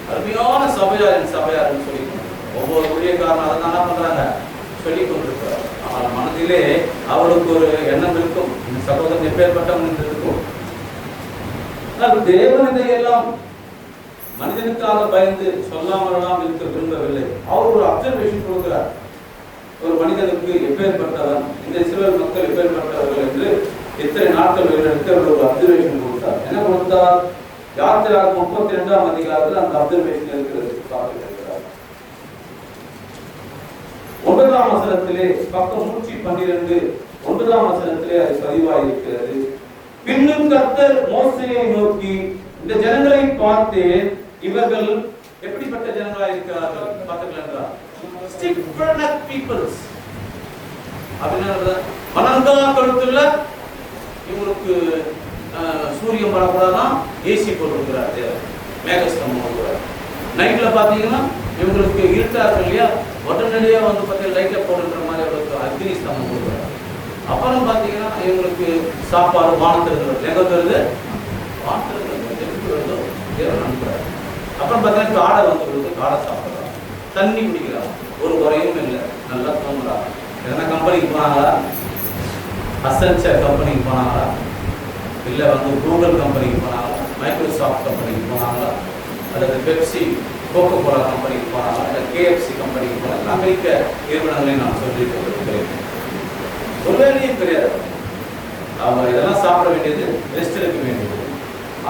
அருமையான சபையார் என் சபையாருன்னு சொல்லி ஒவ்வொரு ஊழியக்காரனும் அதை என்ன பண்றாங்க? சொல்லிக் கொண்டிருக்கிறார். ஆனால் மனதிலே அவளுக்கு ஒரு எண்ணம் இருக்கும், இந்த சகோதரன் எப்பேற்பட்டவன் இருக்கும். தேவன் இதையெல்லாம் மனிதனுக்காக பயந்து சொல்லாமலாம் இருக்க விரும்பவில்லை. அவர் ஒரு அப்சர்வேஷன் கொடுக்கிறார். ஒரு மனிதனுக்கு எப்பேற்பட்டவன், இந்த இஸ்ரவேல் மக்கள் எப்பேற்பட்டவர்கள் என்று எத்தனை நாட்கள் எடுத்து ஒரு அப்சர்வேஷன் கொடுத்தார். என்ன கொடுத்தார்? யாத்திராகமம் 32ஆம் அதிகாரத்தில் அந்த அப்சர்வேஷன் இருக்கிறது. பார்க்கிறார் 9ஆம் வசனத்திலே, பக்கம் 112 9ஆம் வசனத்திலே அது பதிவாயிருக்கிறது. பின்னும் கர்த்தர் மோசேயை நோக்கி, இந்த ஜனங்களை பார்த்து, இவர்கள் எப்படிப்பட்ட ஜனங்களா இருக்கிறார்கள் பார்த்தீர்கள் என்றால், stiff-necked peoples. அப்படின்னா வணங்கா கழுத்துள்ள, இவங்களுக்கு சூரியன் வரக்கூடாதான் ஏசி போட்டுருக்கிறார் தேவன், மேகஸ்தம்பம் கொடுக்கிறார். நைட்ல பாத்தீங்கன்னா இவங்களுக்கு இருட்டா இருக்கு இல்லையா, உடனடியா பார்த்தீங்கன்னா லைட்டை போட்டுன்ற மாதிரி அவங்களுக்கு அக்னி ஸ்தம்பம் கொடுக்குறாரு. அப்புறம் பாத்தீங்கன்னா இவங்களுக்கு சாப்பாடு வானத்திலிருந்து எங்க வருது? வானத்திலிருந்து வருதோ தேவன் அனுப்புறாரு. அப்புறம் பார்த்தீங்கன்னா காடை வந்து காடை சாப்பிடுறாங்க, தண்ணி குடிக்கிறாங்க, ஒரு குறையும் இல்லை, நல்லா தூங்குறாங்க. எதனா கம்பெனிக்கு போனாங்களா? அசென்சர் கம்பெனிக்கு போனாங்களா? இல்லை கூகுள் கம்பெனிக்கு போனாங்களா? மைக்ரோசாஃப்ட் கம்பெனிக்கு போனாங்களா? அல்லது பெப்சி கோகோ கோலா கம்பெனிக்கு போனாங்களா? இல்லை கேஎஃப்சி கம்பெனிக்கு போனாங்களா? அமெரிக்க நிறுவனங்களை நான் சொல்லிட்டு இருக்கிறேன். ஒரு வேலையும் கிடையாது. அவங்க இதெல்லாம் சாப்பிட வேண்டியது, ரெஸ்ட் எடுக்க வேண்டியது.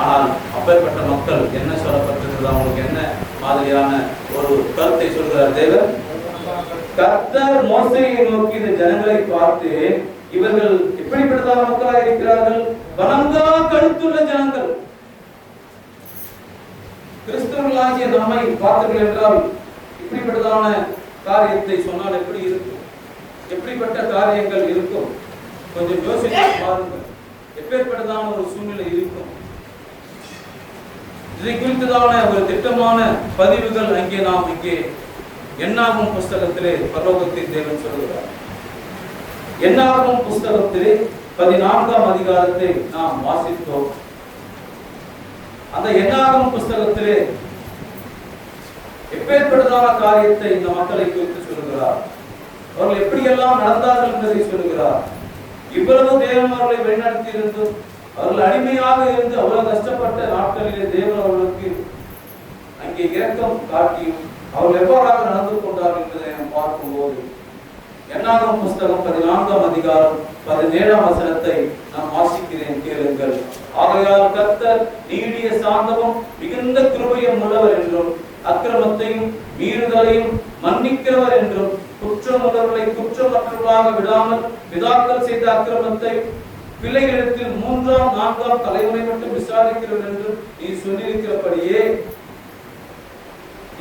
ஆனால் அப்பேற்பட்ட மக்கள் என்ன சொல்லப்பட்டிருக்கிறது? அவங்களுக்கு என்ன மாதிரியான ஒரு கருத்தை சொல்கிறார் தேவன்? கர்த்தர் மோசேயை நோக்கி, இந்த ஜனங்களை பார்த்து, இவர்கள் எப்படிப்பட்டதான மக்களாக இருக்கிறார்கள்? வணங்கா கழுத்துள்ள ஜனங்கள். கிறிஸ்தவர்களாகிய நம்மை பார்த்தீர்கள் என்றால் இப்படிப்பட்டதான காரியத்தை சொன்னால் எப்படி இருக்கும்? எப்படிப்பட்ட காரியங்கள் இருக்கும்? கொஞ்சம் யோசித்து பாருங்கள். எப்பேற்பட்டதான ஒரு சூழ்நிலை இருக்கும்? இதை குறித்ததான ஒரு திட்டமான பதிவுகள் அங்கே நாம் இங்கே என்னாகும் புஸ்தகத்திலே பரலோகத்தின் தேவன் சொல்கிறார். என்னாகும் புஸ்தகத்திலே 14ஆம் அதிகாரத்தை நாம் வாசித்தோம். அந்த என்னாகும் புஸ்தகத்திலே எப்பேற்பட்டதான காரியத்தை இந்த மக்களை குறித்து சொல்கிறார். அவர்கள் எப்படியெல்லாம் நடந்தார்கள் என்பதை சொல்கிறார். இவ்வளவு தேவன் அவர்களை வழிநடத்தி இருந்தும் அவர்கள் அடிமையாக இருந்து அவ்வளவு கஷ்டப்பட்ட நாட்களிலே தேவன் அவர்களுக்கு அங்கே இரக்கம் காட்டியும் அவர்கள் எவ்வாறாக நடந்து கொண்டார்கள் என்பதை நாம் பார்க்கும்போது என்னாகும் புஸ்தகம் 14ஆம் அதிகாரம் 17ஆம் வசனத்தை நான் வாசிக்கிறேன், கேளுங்கள். ஆகையால் கர்த்தர் நீடிய சாந்தமும் மிகுந்த கிருபையும் உள்ளவர் என்றும் அக்கிரமத்தையும் மீறுதலையும் மன்னிக்கிறவர் என்றும் குற்றமுள்ளவர்களை குற்றமற்றவர்களாக விடாமல் பிதாக்கள் செய்த அக்கிரமத்தை பிள்ளைகளிடத்தில் 3ஆம் 4ஆம் தலைமுறை மட்டும் விசாரிக்கிறவர் என்றும் நீ சொல்லியிருக்கிறபடியே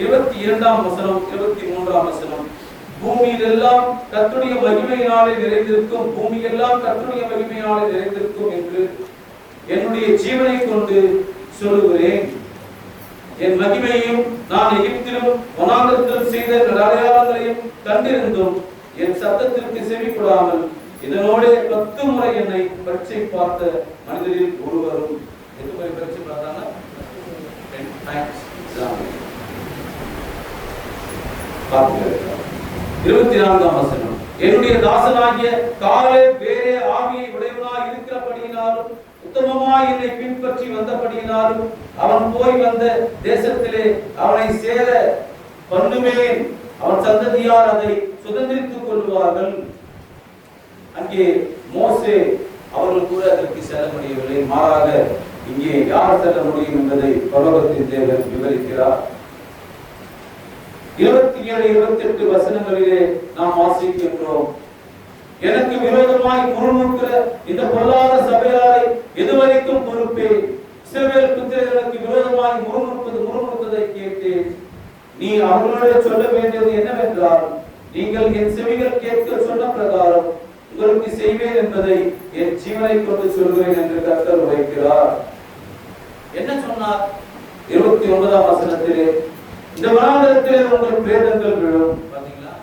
22ஆம் வசனம் 23ஆம் வசனம் பூமியில் எல்லாம் கர்த்தருடைய மகிமையினாலே நிறைந்திருக்கும், பூமி எல்லாம் கர்த்தருடைய மகிமையினாலே நிறைந்திருக்கும் என்று என்னுடைய ஜீவனை கொண்டு சொல்லுகிறேன். என் மகிமையும் நான் எகிப்திலும் வனாந்தரத்திலும் செய்த அடையாளங்களையும் கண்டிருந்தும் என் சத்தத்திற்கு செவிப்படாமல் இதனோட 10 முறை என்னை பரீட்சை பார்த்த மனிதரில் ஒருவரும். எத்தனை முறை பரீட்சை பார்த்தாங்க? 10 times. 24ஆம் வசனம் என்னுடைய தாசனாகிய காலேப் வேறே ஆவியை உடையவனாய் இருக்கிறபடியினாலும் உத்தமமாய் என்னை பின்பற்றி வந்தபடியினாலும் அவன் போய் வந்த தேசத்திலே அவனை சேர பண்ணுவேன், அவன் சந்ததியார் அதை சுதந்திரித்துக் கொள்வார்கள். அங்கே மோசே அவர்கள் கூட அதற்கு செல்ல முடியவில்லை, மாறாக இங்கே யார் செல்ல முடியும் என்பதை பரலோகத்தின் தேவன் விவரிக்கிறார். 27, 28 வசனங்களிலே நாம் வாசிக்கின்றோம். எனக்கு விரோதமாய் முறுமுறுக்கிற இந்த பொல்லாத சபையாரை எதுவரைக்கும் பொறுப்பேன். இஸ்ரவேல் புத்திரர்களுக்கு விரோதமாய் முறுமுறுப்பதை கேட்டேன். நீ அவர்களோடு சொல்ல வேண்டியது என்னவென்றால், நீங்கள் என் செவிகள் கேட்க சொன்ன பிரகாரம் உங்களுக்கு செய்வேன் என்பதை என் ஜீவனை கொண்டு சொல்கிறேன் என்று கர்த்தர் உரைக்கிறார். என்ன சொன்னார்? 29ஆம் வசனத்திலே இந்த வனாந்தரத்திலே உங்கள் பிரேதங்கள் விழும். பாத்தீங்களா?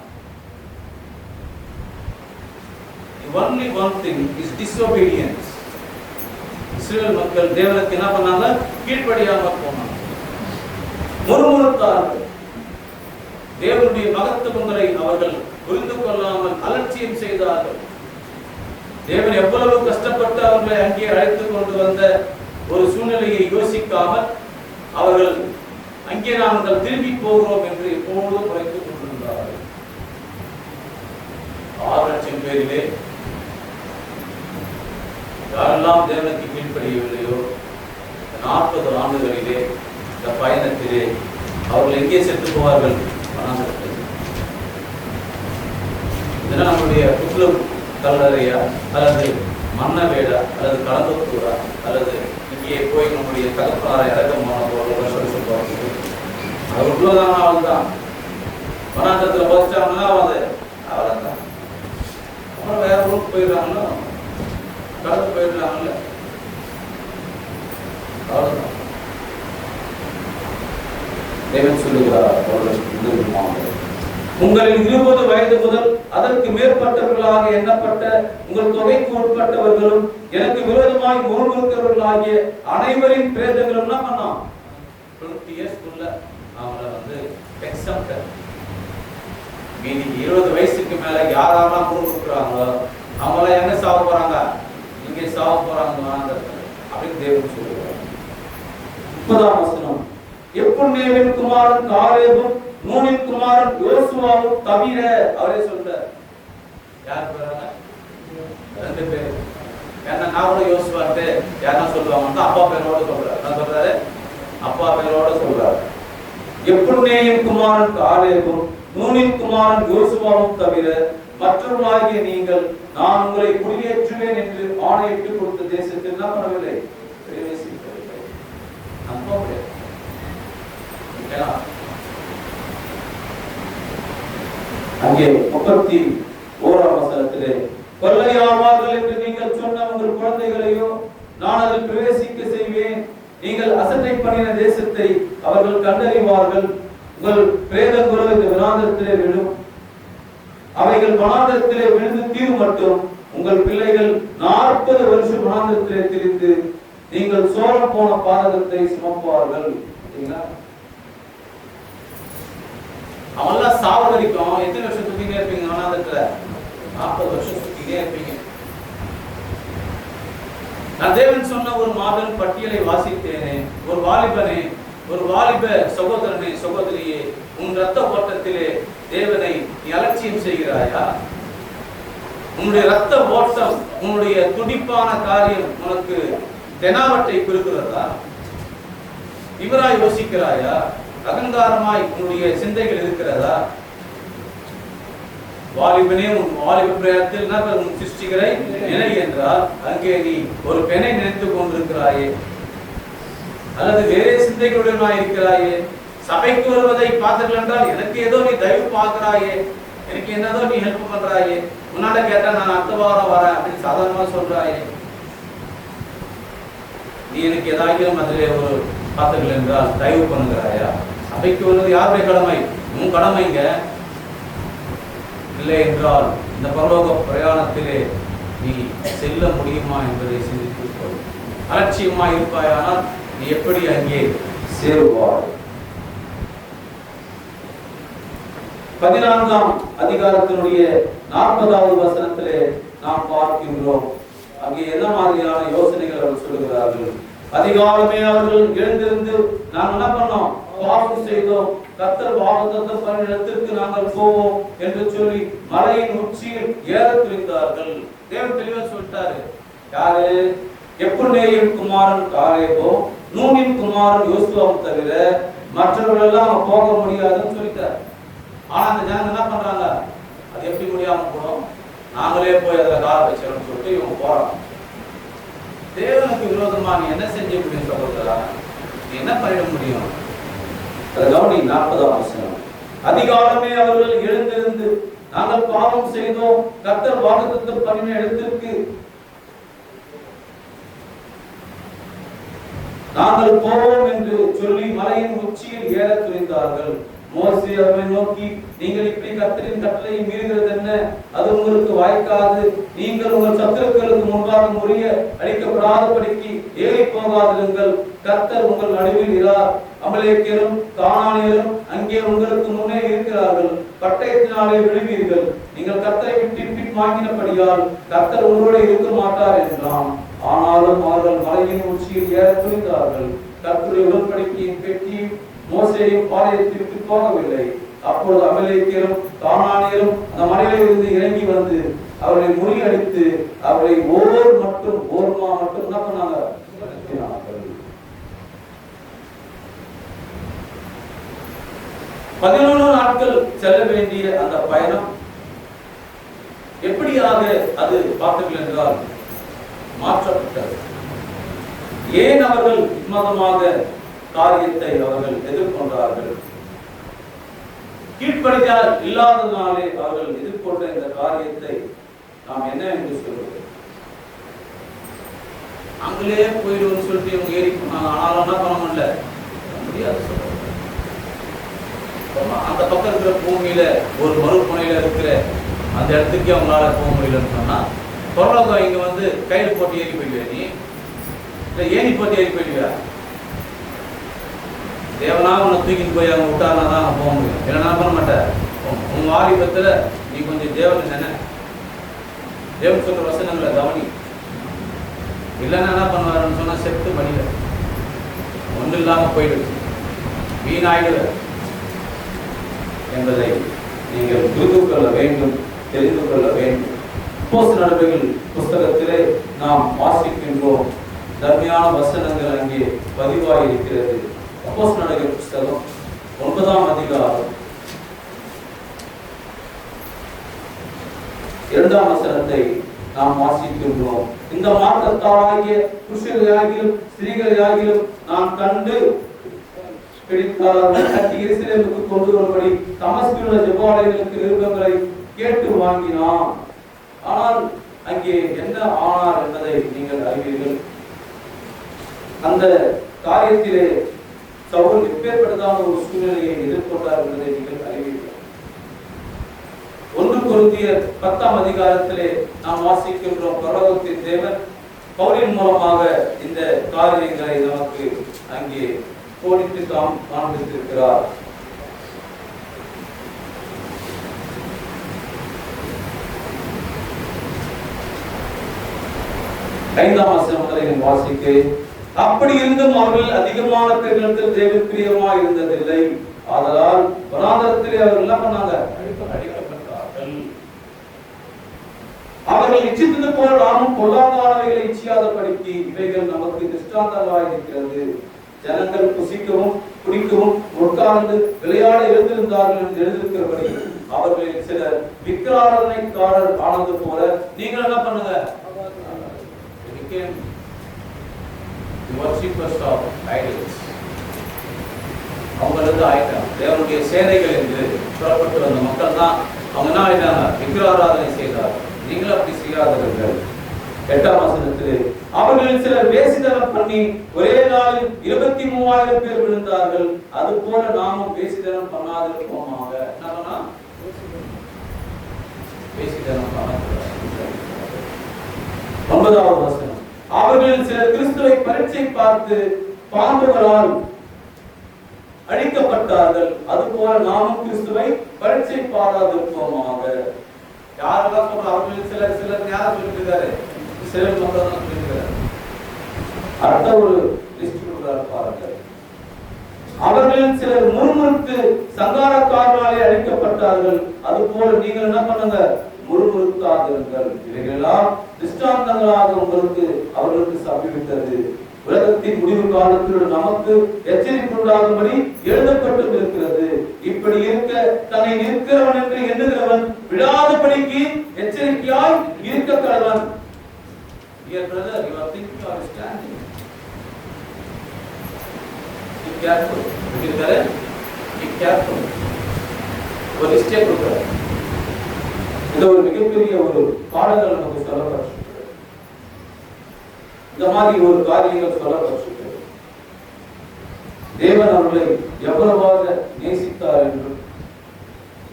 Only one thing is disobedience. இஸ்ரவேல் மக்கள் தேவனுக்கு என்ன பண்ணாங்க? கீழ்ப்படியாம போனாங்க, முறுமுறுத்தார்கள். தேவனுடைய மகத்துவங்களை அவர்கள் புரிந்து கொள்ளாமல் அலட்சியம் செய்தார்கள். தேவன் எவ்வளவு கஷ்டப்பட்டு அவர்களை அங்கே அழைத்து கொண்டு வந்த ஒரு சூழ்நிலையை யோசிக்காமல் அவர்கள் அங்கே நாங்கள் திரும்பி போகிறோம் என்று எப்போதும் குறைத்துக் கொண்டிருந்தார்கள். 6 லட்சம் பேரிலே யாரெல்லாம் தேவனுக்கு கீழ்ப்படியவில்லையோ 40 ஆண்டுகளிலே இந்த பயணத்திலே அவர்கள் எங்கே சென்று போவார்கள்? இதனால் நம்முடைய புத்தளம் கல்லறையா அல்லது மன்னவேடா அல்லது கலந்தூரா அல்லது இங்கே போய் நம்முடைய தகப்பனாரை இறக்கமான சொல்லுவாங்க. அது உள்ளதான ஆள் தான். வனாந்தரத்தில் பசிச்சாங்கன்னா அது அவ்வளோதான். அப்புறம் வேற ஊருக்கு போயிடுறாங்களோ, கடந்து போயிடுறாங்கல்ல, அவ்வளோதான். தேவன் சொல்லுகிறார், உங்களின் 20 வயது முதல் அதற்கு மேற்பட்டவர்களாக எண்ணப்பட்ட உங்கள் தொகைக்கு உட்பட்டவர்களும் எனக்கு விரோதமாய் முறுமுறுக்கிறவர்களாகிய அனைவரின் பிரேதங்களும் என்ன பண்ணோம்? 20 இயர்ஸ்க்குள்ள அவங்கள எக்ஸம்ப்ட். மீதி 20 வயசுக்கு மேல யாரெல்லாம் முறுமுறுக்கிறாங்களோ அவங்கள எங்க சாவ போறாங்க? இங்கே சாவ போறாங்க அப்படின்னு தேவன் சொல்லுவார். 30ஆம் வசனம் எப்புன்னேவின் குமாரன் காலேபும் நூனின் குமாரன் யோசுவாவும் தவிர, அவரே சொல்றார். யார் போறாங்க? 2 பேர். ஏன்னா நான் கூட யோசுவான்ட்டு யாரா சொல்லுவாங்க, அப்பா பேரோட சொல்றாரு. என்ன சொல்றாரு? அப்பா பேரோட சொல்றாரு. எப்புன்னேயின் குமாரன் காலேபும் நூனின் குமாரன் யோசுவாவும் தவிர மற்றவர்களாகிய நீங்கள் நான் உங்களை குடியேற்றுவேன் என்று ஆணையிட்டு கொடுத்த தேசத்தில் என்ன பண்ணவில்லை? பிரவேசிக்கவில்லை. நம்ப முடியாது. அங்கே 31ஆம் வசனத்திலே கொள்ளையாவார்கள் என்று நீங்கள் சொன்ன உங்கள் குழந்தைகளையோ நான் அதில் பிரவேசிக்க செய்வேன். நீங்கள் அசட்டை பண்ணின தேசத்தை அவர்கள் கண்டறிவார்கள். உங்கள் பிரேதங்களோ இந்த வனாந்தரத்திலே விழும். அவைகள் வனாந்தரத்திலே விழுந்து தீரு மட்டும் உங்கள் பிள்ளைகள் 40 வருஷம் வனாந்தரத்திலே திரிந்து நீங்கள் சோரம் போன பாதகத்தை சுமப்பார்கள். அவெல்லாம் சாவ வரைக்கும் எத்தனை வருஷம் சுத்தினே இருப்பீங்க? வனாந்தரத்துல 40 வருஷம் சுத்தினே இருப்பீங்க. நான் தேவன் சொன்ன ஒரு மாபெரும் பட்டியலை வாசித்தேனே. ஒரு வாலிபனே, ஒரு வாலிப சகோதரனே, சகோதரியே, உன் ரத்த ஓட்டத்திலே தேவனை நீ அலட்சியம் செய்கிறாயா? உன்னுடைய ரத்த ஓட்டம், உன்னுடைய துடிப்பான காரியம் உனக்கு தெனாவட்டை குறிக்கிறதா? இவராய் யோசிக்கிறாயா? அகங்காரமாய் உன்னுடைய சிந்தைகள் இருக்கிறதா? வாலிபனே, உன் வாலிப பிரயத்தில் உன் சிருஷ்டிகரை நினை என்றால் அங்கே நீ ஒரு பெண்ணை நினைத்துக் கொண்டிருக்கிறாயே, அல்லது வேறே சிந்தைகளுடன் இருக்கிறாயே. சபைக்கு வருவதை பார்த்தீர்கள் என்றால் எனக்கு ஏதோ நீ தயவு பார்க்கிறாயே, எனக்கு என்னதோ நீ ஹெல்ப் பண்றாயே, முன்னாட கேட்டா நான் அடுத்த வாரம் வரேன் அப்படின்னு சாதாரணமா சொல்றாயே. நீ எனக்கு ஏதாச்சும் அதிலே ஒரு பார்த்தீர்கள் என்றால் தயவு பண்ணுகிறாயா? சபைக்கு வருவது யாருடைய கடமை? உன் கடமைங்க. இல்லை என்றால் இந்த பரலோக பிரயாணத்திலே நீ செல்ல முடியுமா என்பதை சிந்தித்துக் கொள். அலட்சியமாய் இருப்பாயானால் நீ எப்படி அங்கே சேருவாய்? 14ஆம் அதிகாரத்தினுடைய 40வது வசனத்திலே நாம் பார்க்கின்றோம். அங்கே என்ன மாதிரியான யோசனைகள் அவர்கள் சொல்லுகிறார்கள்? அதிகாலமே அவர்கள் எழுந்திருந்து நாம் என்ன பண்ணோம்? பாவம் செய்தோம், கர்த்தர் வாக்குத்தத்தம் பண்ணின இடத்திற்கு நாங்கள் போவோம் என்று சொல்லி மலையின் உச்சியில் ஏற துணிந்தார்கள். தேவன் தெளிவா சொல்லிட்டாரு. யாரு? எப்புன்னேயின் குமாரன் காலேபோ, நூனின் குமாரன் யோசுவாவும் தவிர மற்றவர்கள் எல்லாம் போக முடியாதுன்னு சொல்லிட்டார். ஆனா அந்த ஜனங்க என்ன பண்றாங்க? அது எப்படி முடியாம போனோம், நாங்களே போய் அதுல கால வச்சிடணும் சொல்லிட்டு இவங்க போறாங்க. தேவனுக்கு விரோதமா நீ என்ன செஞ்ச முடியும் சகோதரா? நீ என்ன பண்ணிட முடியும்? கவனி 40ஆம் வசனம். அதிகாலமே அவர்கள் எழுந்திருந்து நாங்கள் பாவம் செய்தோம், கர்த்தர் வாக்குத்தத்தம் பண்ணின இடத்திற்கு நாங்கள் போவோம் என்று சொல்லி மலையின் உச்சியில் ஏற துணிந்தார்கள். மோசே அவரை நோக்கி, நீங்கள் இப்படி கர்த்தரின் கட்டளையை மீறுகிறது என்ன? அது உங்களுக்கு வாய்க்காது. நீங்கள் உங்கள் சத்துருக்களுக்கு முன்பாக முறிய அடிக்கப்படாதபடிக்கு ஏறி போகாதிருங்கள். கர்த்தர் உங்கள் நடுவில் இரார். அமலேக்கியரும் கானானியரும் அங்கே உங்களுக்கு முன்னே இருக்கிறார்கள். பட்டயத்தினாலே விழுவீர்கள். நீங்கள் கர்த்தரை விட்டு பின்வாங்கினபடியால் கர்த்தர் உங்களோடு இருக்க மாட்டார் என்றான். ஆனாலும் அவர்கள் மலையின் உச்சியில் ஏற துணிந்தார்கள். கர்த்தருடைய உடன்படிக்கையின் பெட்டி மோசேயும் பாளையத்திற்கு போகவில்லை. அப்பொழுது அமலேக்கியரும் கானானியரும் அந்த மலையில இருந்து இறங்கி வந்து அவர்களை முறியடித்து அவர்களை ஓர்மா மட்டும் என்ன பண்ணாங்க? 11 நாட்கள் செல்ல வேண்டிய அந்த பயணம் எப்படியாக அது பார்த்தீர்கள் என்றால் மாற்றப்பட்டது. ஏன் அவர்கள் உன்னதமாக காரியத்தை அவர்கள் எதிர்கொண்டார்கள்? கீழ்ப்படிதல் இல்லாததுனாலே அவர்கள் எதிர்கொண்ட இந்த காரியத்தை நாம் என்ன என்று சொல்வது? அங்களே போயிடுவோம்னு சொல்லிட்டு இவங்க ஏறி ஆனாலும் என்ன பண்ண முடியாது. அந்த பக்கம் இருக்கிற பூமியில ஒரு மறுப்புனையில இருக்கிற அந்த இடத்துக்கு அவங்களால போக முடியலன்னு சொன்னா, பரலோகம் இங்க வந்து கையில் போட்டு ஏறி போயிடுவா? நீ இல்ல ஏணி போட்டு ஏறி போயிடுவா? தேவனா உன்னை தூக்கிட்டு போய் அவங்க விட்டாருனா தான் போக முடியும். இல்லைன்னா பண்ண மாட்டேன். உன் வாலிபத்துல நீ கொஞ்சம் தேவன் என்ன தேவன் சொல்ற வசனங்களை கவனி. இல்லைன்னா என்ன பண்ணுவாருன்னு சொன்னா செத்து மடியில ஒன்றும் இல்லாம போயிடுது, வீணாயிடுவ என்பதை நீங்கள் புரிந்து கொள்ள வேண்டும், தெரிந்து கொள்ள வேண்டும். அப்போஸ்தலர் நடவடிக்கைகள் புஸ்தகத்திலே நாம் வாசிக்கின்றோம். தர்மையான வசனங்கள் அங்கே பதிவாகி இருக்கிறது. அப்போஸ்தலர் நடவடிக்கைகள் புஸ்தகம் 9ஆம் அதிகாரம் 2ஆம் வசனத்தை நாம் வாசிக்கின்றோம். இந்த மார்க்கத்தாராகிய புருஷர்களாகிலும் ஸ்திரீகளாகிலும் நான் கண்டு எருசலேமுக்கு கொண்டு வரும்படி தமஸ்குவிலுள்ள ஜெபாலயங்களுக்கு நிருபங்களை கேட்டு வாங்கினான். ஆனால் அங்கே என்ன ஆனார் என்பதை நீங்கள் அறிவீர்கள். அந்த காரியத்திலே சவுல் எப்பேற்பட்டதான ஒரு சூழ்நிலையை எதிர்கொண்டார் என்பதை நீங்கள் அறிவீர்கள். 1 கொரிந்தியர் 10ஆம் அதிகாரத்திலே நாம் வாசிக்கின்றோம். பரலோகத்தின் தேவன் பவுலின் மூலமாக இந்த காரியங்களை நமக்கு அங்கே கோடிட்டு காண்பித்திருக்கிறார். 5ஆம் வசனம் முதலில் வாசிக்கிறேன். அப்படி இருந்தும் அவர்கள் அதிகமான பேரிடத்தில் தேவனுக்கு பிரியமாய் இருந்ததில்லை. ஆதலால் வனாந்தரத்திலே அவர்கள் என்ன பண்ணாங்க? அடிக்கப்பட்டார்கள். அவர்கள் இச்சித்தது போல நாமும் பொல்லாதானவைகளை இச்சியாதபடிக்கு இவைகள் நமக்கு திருஷ்டாந்தங்களாய் இருக்கிறது. ஜனங்கள் புசிக்கவும் குடிக்கவும் உட்கார்ந்து விளையாட எழுந்திருந்தார்கள் என்று எழுதியிருக்கிறபடி அவர்களில் சிலர் விக்கிராராதனைக்காரர் ஆனது போல நீங்கள் என்ன பண்ணுங்க? அவங்களுக்கு ஆயிட்டாங்க. தேவனுடைய சேனைகள் என்று புறப்பட்டு வந்த மக்கள் தான் அவங்க என்ன ஆயிட்டாங்க? விக்கிராராதனை செய்தார்கள். நீங்களும் அப்படி செய்யாதவர்கள். 8ஆம் வசனத்திலே அவர்களில் சிலர் வேசித்தனம் பண்ணி ஒரே நாளில் 23,000 பேர் விழுந்தார்கள். அது போல நாமும் வேசித்தனம் பண்ணாதிருப்போமாக. என்ன பண்ணா? வேசித்தனம் பண்ணக்கூடாது. 9ஆவது வசனம் அவர்களில் சிலர் கிறிஸ்துவை பரீட்சை பார்த்து பாம்புகளால் அழிக்கப்பட்டார்கள். அது போல நாமும் கிறிஸ்துவை பரீட்சை பாராதிருப்போமாக. யாரெல்லாம் சொல்ற? அவர்களில் சிலர் யாரை சொல்லிருக்காரு? சிலர் மக்கள் தான் சொல்லிருக்காரு. அடுத்த ஒரு லிஸ்ட் கொடுக்கிறார் பாருங்க. அவர்களில் சிலர் முறுமுறுத்து சங்காரக்காரனாலே அழிக்கப்பட்டார்கள். அது போல நீங்கள் என்ன பண்ணுங்க? முறுமுறுக்காதிருங்கள். இவைகளெல்லாம் திருஷ்டாந்தங்களாக உங்களுக்கு அவர்களுக்கு சம்பவித்தது. உலகத்தின் முடிவு காலத்தில் நமக்கு எச்சரிப்புண்டாகும்படி எழுதப்பட்டு இருக்கிறது. இப்படி இருக்க தன்னை நிற்கிறவன் என்று எண்ணுகிறவன் விடாதபடிக்கு எச்சரிக்கையாய் இருக்க கடவன். Dear brother, you are thinking or standing. Be careful. Be careful. ஒரு லிஸ்டே கொடுக்கிறார். இது ஒரு மிகப்பெரிய ஒரு பாடங்கள் நமக்கு சொல்லப்பட்டிருக்கிறது. இந்த மாதிரி ஒரு காரியங்கள் சொல்லப்பட்டிருக்கிறது. தேவன் அவர்களை எவ்வளவாக நேசித்தார் என்றும்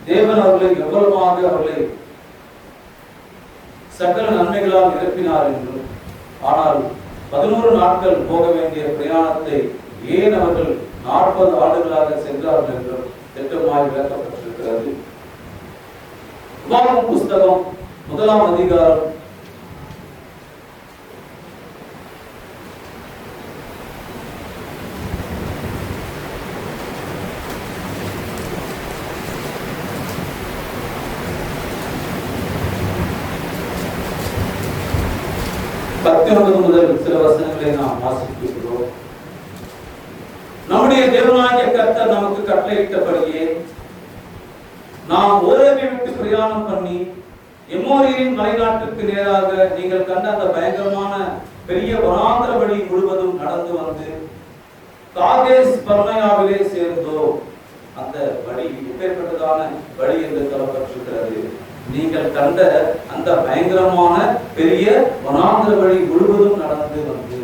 தேவன் அவர்களை எவ்வளவாக அவர்களை சகல நன்மைகளால் நிரப்பினார் என்றும் ஆனால் 11 நாட்கள் போக வேண்டிய பிரயாணத்தை ஏன் அவர்கள் 40 ஆண்டுகளாக சென்றார்கள் என்றும் திட்டமாய் விளக்கப்பட்டிருக்கிறது. உபாகமம் புஸ்தகம் 1ஆம் அதிகாரம் 19 முதல் சில வசனங்களை நாம் வாசிக்கிறோம். நம்முடைய தேவனாகிய கர்த்தர் நமக்கு கட்டளையிட்டபடியே நாம் ஓரேபை விட்டு பிரயாணம் பண்ணி எமோரியரின் மலைநாட்டுக்கு நேராக நீங்கள் கண்ட அந்த பயங்கரமான பெரிய வனாந்தர வழி முழுவதும் நடந்து வந்து காதேஸ் பர்னேயாவிலே சேர்ந்தோம். அந்த வழி எப்பேற்பட்டதான வழி என்று சொல்லப்பட்டிருக்கிறது. நீங்கள் கண்ட அந்த பயங்கரமான பெரிய வனாந்தர வழி முழுவதும் நடந்து வந்து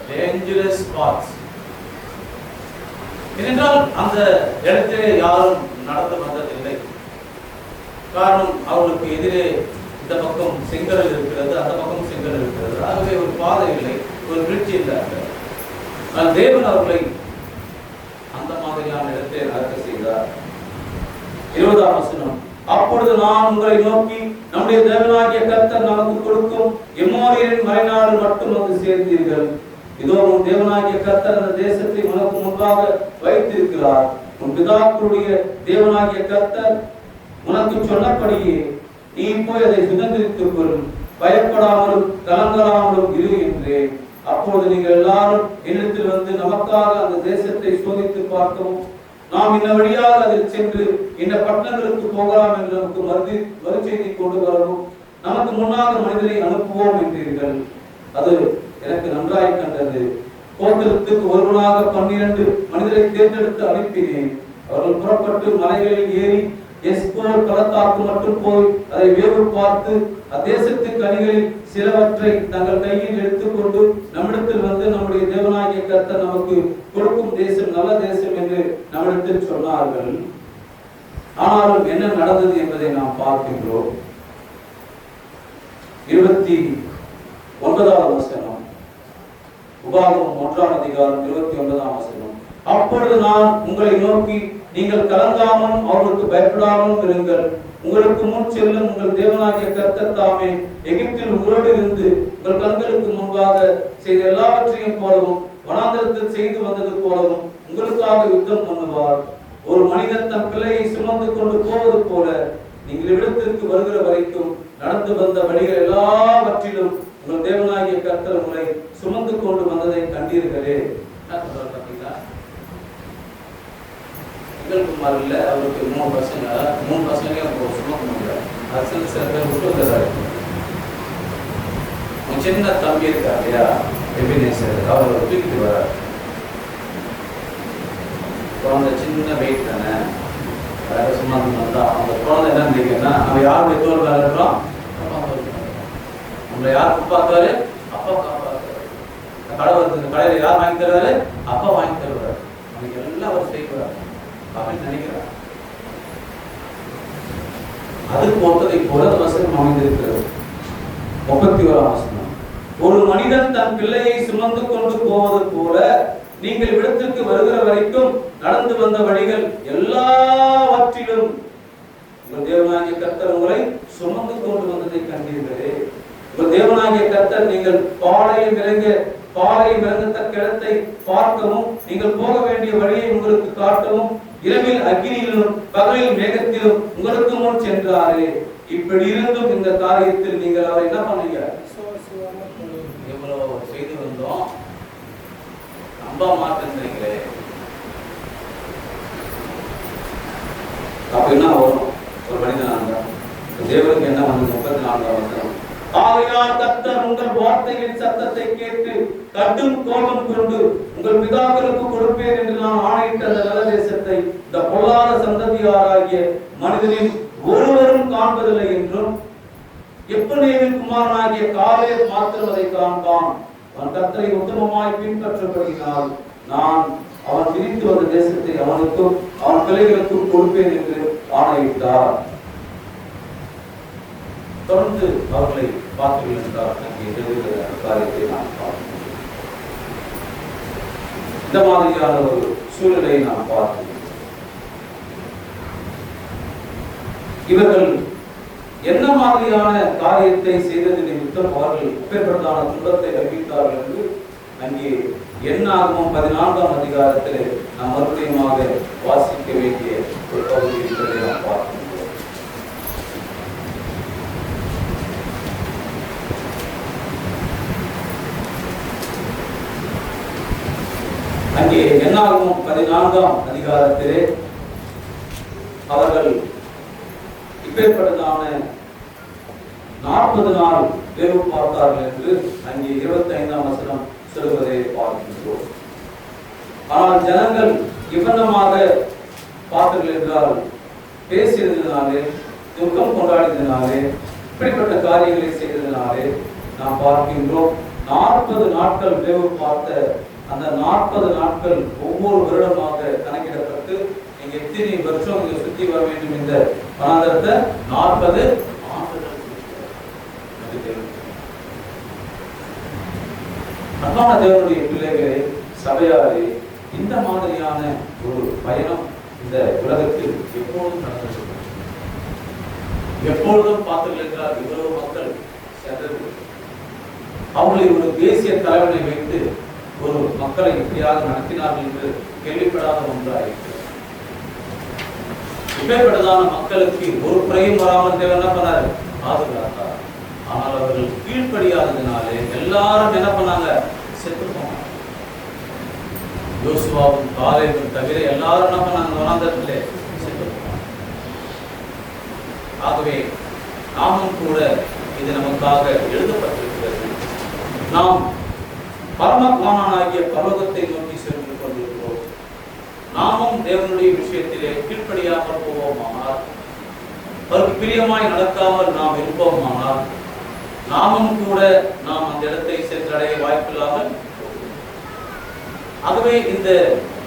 dangerous paths. ஏனென்றால் அந்த இடத்திலே யாரும் நடந்து வந்ததில்லை. காரணம் அவர்களுக்கு எதிரே இந்த பக்கம் செங்கடல் இருக்கிறது, அந்த பக்கம் செங்கடல் இருக்கிறது. ஆகவே ஒரு பாதை இல்லை, ஒரு பிரிட்ஜ் இல்லை. தேவன் அவர்களை அந்த மாதிரியான இடத்தை நடக்க செய்தார். 20ஆம் வசனம் அப்பொழுது நான் உங்களை நோக்கி நம்முடைய தேவனாகிய கர்த்தர் நமக்கு கொடுக்கும் எமோரியரின் மலைநாடு மட்டும் வந்து சேர்ந்தீர்கள். இதோ உன் தேவனாகிய கர்த்தர் அந்த தேசத்தை உனக்கு முன்பாக வைத்திருக்கிறார். உன் பிதாக்களுடைய தேவனாகிய கர்த்தர் உனக்கு சொன்னபடியே நீ போய் அதை சுதந்திரித்துக் கொள், பயப்படாமலும் கலங்கலாமலும் இரு என்றேன். அப்பொழுது நீங்கள் எல்லாரும் என்னிடத்தில் வந்து நமக்காக அந்த தேசத்தை சோதித்து பார்க்கவும் நாம் இந்த வழியாக அதில் சென்று இந்த பட்டணங்களுக்கு போகலாம் என்று நமக்கு மறுசெய்தி கொண்டு வரவும் நமக்கு முன்னாக மனிதரை அனுப்புவோம் என்றீர்கள். அது எனக்கு நன்றாய் கண்டது. கோத்திரத்துக்கு ஒருவனாக 12 மனிதரை தேர்ந்தெடுத்து அனுப்பினேன். அவர்கள் புறப்பட்டு மலைகளில் ஏறி எஸ்போல் பள்ளத்தாக்கு மட்டும் போய் அதை வேவு பார்த்து அத்தேசத்து கனிகளில் சிலவற்றை தங்கள் கையில் எடுத்துக்கொண்டு நம்மிடத்தில் வந்து நம்முடைய தேவனாகிய கர்த்தர் நமக்கு கொடுக்கும் தேசம் நல்ல தேசம் என்று நம்மிடத்தில் சொன்னார்கள். ஆனாலும் என்ன நடந்தது என்பதை நாம் பார்க்கின்றோம். 29ஆம் வசனம், உபாகமம் 1ஆம் அதிகாரம் 29ஆம் வசனம். அப்பொழுது நான் உங்களை நோக்கி நீங்கள் கலங்காமலும் அவர்களுக்கு பயப்படாமலும் இருங்கள். உங்களுக்கு முன் செல்லும் உங்கள் தேவனாகிய கர்த்தர் தாமே எகிப்தில் உங்களோடு இருந்து உங்கள் கண்களுக்கு முன்பாக செய்த எல்லாவற்றையும் போலவும் வனாந்தரத்தில் செய்து வந்தது போலவும் உங்களுக்காக யுத்தம் பண்ணுவார். ஒரு மனிதன் தன் பிள்ளையை சுமந்து கொண்டு போவது போல நீங்கள் இடத்திற்கு வருகிற வரைக்கும் நடந்து வந்த வழிகள் எல்லாவற்றிலும் உங்கள் தேவனாகிய கர்த்தர் உங்களை சுமந்து கொண்டு வந்ததை கண்டீர்களே. குமார் இல்ல, அவருக்கு 3 பசங்க சுமக்க முடியாது. அரசியல் சில பேர் விட்டு வந்ததாரு. சின்ன தம்பி இருக்கா இல்லையா, எபினேசர், அவர் தூக்கிட்டு வர்றாரு. குழந்தை சின்ன வெயிட் தானே, சுமந்து வந்தா அந்த குழந்தை என்ன நினைக்கிறேன்னா, அவன் யாருடைய தோல் மேல இருக்கிறோம், நம்மளை யார் காப்பாத்துவாரு, அப்பா காப்பாத்துவாரு. கடையில யார் வாங்கி தருவாரு, அப்பா வாங்கி தருவாரு. அவனுக்கு எல்லாம் அவர் செய்வார் அப்படின்னு நினைக்கிறார். அது போட்டதை போல வசனம் அமைந்திருக்கிறது. 31ஆம் வசனம், ஒரு மனிதன் தன் பிள்ளையை சுமந்து கொண்டு போவது போல நீங்கள் இடத்திற்கு வருகிற வரைக்கும் நடந்து வந்த வழிகள் எல்லாவற்றிலும் உங்கள் தேவனாகிய கர்த்தர் உங்களை சுமந்து கொண்டு வந்ததை கண்டீர்களே. உங்கள் தேவனாகிய கர்த்தர் நீங்கள் பாளையம் இறங்கத்தக்க இடத்தை பார்க்கவும் நீங்கள் போக வேண்டிய வழியை உங்களுக்கு காட்டவும் இரவில் அக்கினியிலும் பகலில் மேகத்திலும் உங்களுக்கு முன் சென்றாரே. இப்படி இருந்தும் இந்த காரியத்தில் நீங்கள் அவரை என்ன பண்ணீங்க, எவ்வளவு செய்து வந்தோம், நம்ப மாட்டேங்கிறீங்களே. அப்படின்னா வரும் ஒரு மனிதனாக தேவனுக்கு என்ன வந்து 34ஆம் வசனம், ஆகையால் கர்த்தர் உங்கள் வார்த்தையின் சத்தத்தை கேட்டு கடும் கோபம் கொண்டு உங்கள் பிதாக்களுக்கு கொடுப்பேன் என்று நான் ஆணையிட்ட அந்த நல்ல தேசத்தை இந்த பொல்லாத சந்ததியாராகிய மனிதனில் ஒருவரும் காண்பதில்லை என்றும் எப்பனேவின் குமாரனாகிய காலேப் மாத்திரம் அதை காண்பான். அவன் கர்த்தரை உத்தமமாய் பின்பற்றபடியினால் நான் அவன் விரித்து வந்த தேசத்தை அவனுக்கும் அவன் பிள்ளைகளுக்கும் கொடுப்பேன் என்று ஆணையிட்டார். தொடர்ந்து அவர்களை பார்த்து என்றார். காரியத்தை நாம் பார்க்கிறோம். இந்த மாதிரியான ஒரு சூழ்நிலையை நாம் பார்க்கிறோம். இவர்கள் என்ன மாதிரியான காரியத்தை செய்தது நிமித்தம் அவர்கள் எப்பேற்பட்டதான துன்பத்தை அறிவித்தார்கள் என்று அங்கே என்னாகமும் 14ஆம் அதிகாரத்தில் நாம் மறுபடியுமாக வாசிக்க வேண்டிய ஒரு பகுதி இருக்கிறதை நாம் பார்க்கிறோம். அங்கே என்னாகும் 14ஆம் அதிகாரத்திலே அவர்கள் இப்பேற்பட்டதான 40 நாள் வேவு பார்த்தார்கள் என்று அங்கே 25ஆம் வசனம் சொல்வதை பார்க்கின்றோம். ஆனால் ஜனங்கள் இவ்வண்ணமாக பார்த்தார்கள் என்றால் பேசியதினாலே, துக்கம் கொண்டாடினாலே, இப்படிப்பட்ட காரியங்களை செய்ததினாலே நாம் பார்க்கின்றோம். 40 நாட்கள் வேவு பார்த்த அந்த 40 நாட்கள் ஒவ்வொரு வருடமாக கணக்கிடப்பட்டு நீங்க எத்தனை வருஷம் இங்க சுத்தி வர வேண்டும் இந்த வனாந்தரத்தை 40 ஆண்டுகள். அன்பான தேவனுடைய பிள்ளைகளே, சபையாரே, இந்த மாதிரியான ஒரு பயணம் இந்த உலகத்தில் எப்பொழுதும் நடந்தது. எப்பொழுதும் பார்த்தீர்கள் என்றால் இவ்வளவு மக்கள் சென்றது. அவர்களை ஒரு தேசிய தலைவனை வைத்து ஒரு மக்களை இப்படியாக நடத்தினார்கள் என்று கேள்விப்படாத ஒன்றாயிற்று. இப்பேற்பட்டதான மக்களுக்கு ஒரு குறையும் வராமல் தேவன் என்ன பண்ணாரு, பாதுகாத்தார். ஆனால் அவர்கள் கீழ்ப்படியாததினாலே எல்லாரும் என்ன பண்ணாங்க, செத்து போனாங்க. யோசுவாவும் காலேபும் தவிர எல்லாரும் என்ன பண்ணாங்க, வனாந்தரத்திலே செத்து போனாங்க. ஆகவே நாமும் கூட இது நமக்காக எழுதப்பட்டிருக்கிறது. நாம் பரமகானாகிய பர்வதத்தை நோக்கி சென்று கொண்டிருக்கிறோம். நாமும் தேவனுடைய விஷயத்திலே கீழ்ப்படியாமல் போவோமானால், அவருக்கு பிரியமாய் நடக்காமல் நாம் இருப்போமானால், நாமும் கூட நாம் அந்த இடத்தை சென்றடைய வாய்ப்பில்லாமல். ஆகவே இந்த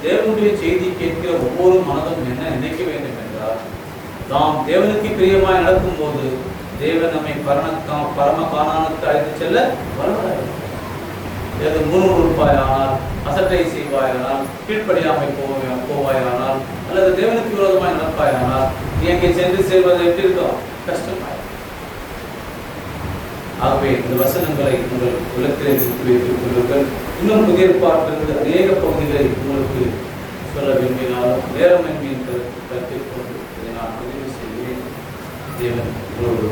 தேவனுடைய செய்தி கேட்கிற ஒவ்வொரு மனதும் என்ன நினைக்க வேண்டும் என்றால், நாம் தேவனுக்கு பிரியமாய் நடக்கும் போது தேவன் நம்மை பரம கானானுக்கு அழைத்து செல்ல வருவார். முறுமுறுப்பாயானால், அசட்டை செய்வாயானால், கீழ்ப்படியாமை போவாயானால், அல்லது தேவனுக்கு விரோதமாய் நடப்பாயானால், அங்கே சென்று சேர்வது எப்படி இருக்கும்? கஷ்டமாய். ஆகவே இந்த வசனங்களை உங்கள் உள்ளத்திலே வைத்துக் கொள்ளுங்கள். இன்னும் புதிய ஏற்பாட்டிலிருந்து அநேக பகுதிகளை உங்களுக்கு சொல்ல விரும்பினாலும் நேரம் என்பின் கருத்தில் கொண்டு இதை நான் பதிவு செய்கிறேன். தேவன் உங்களோடு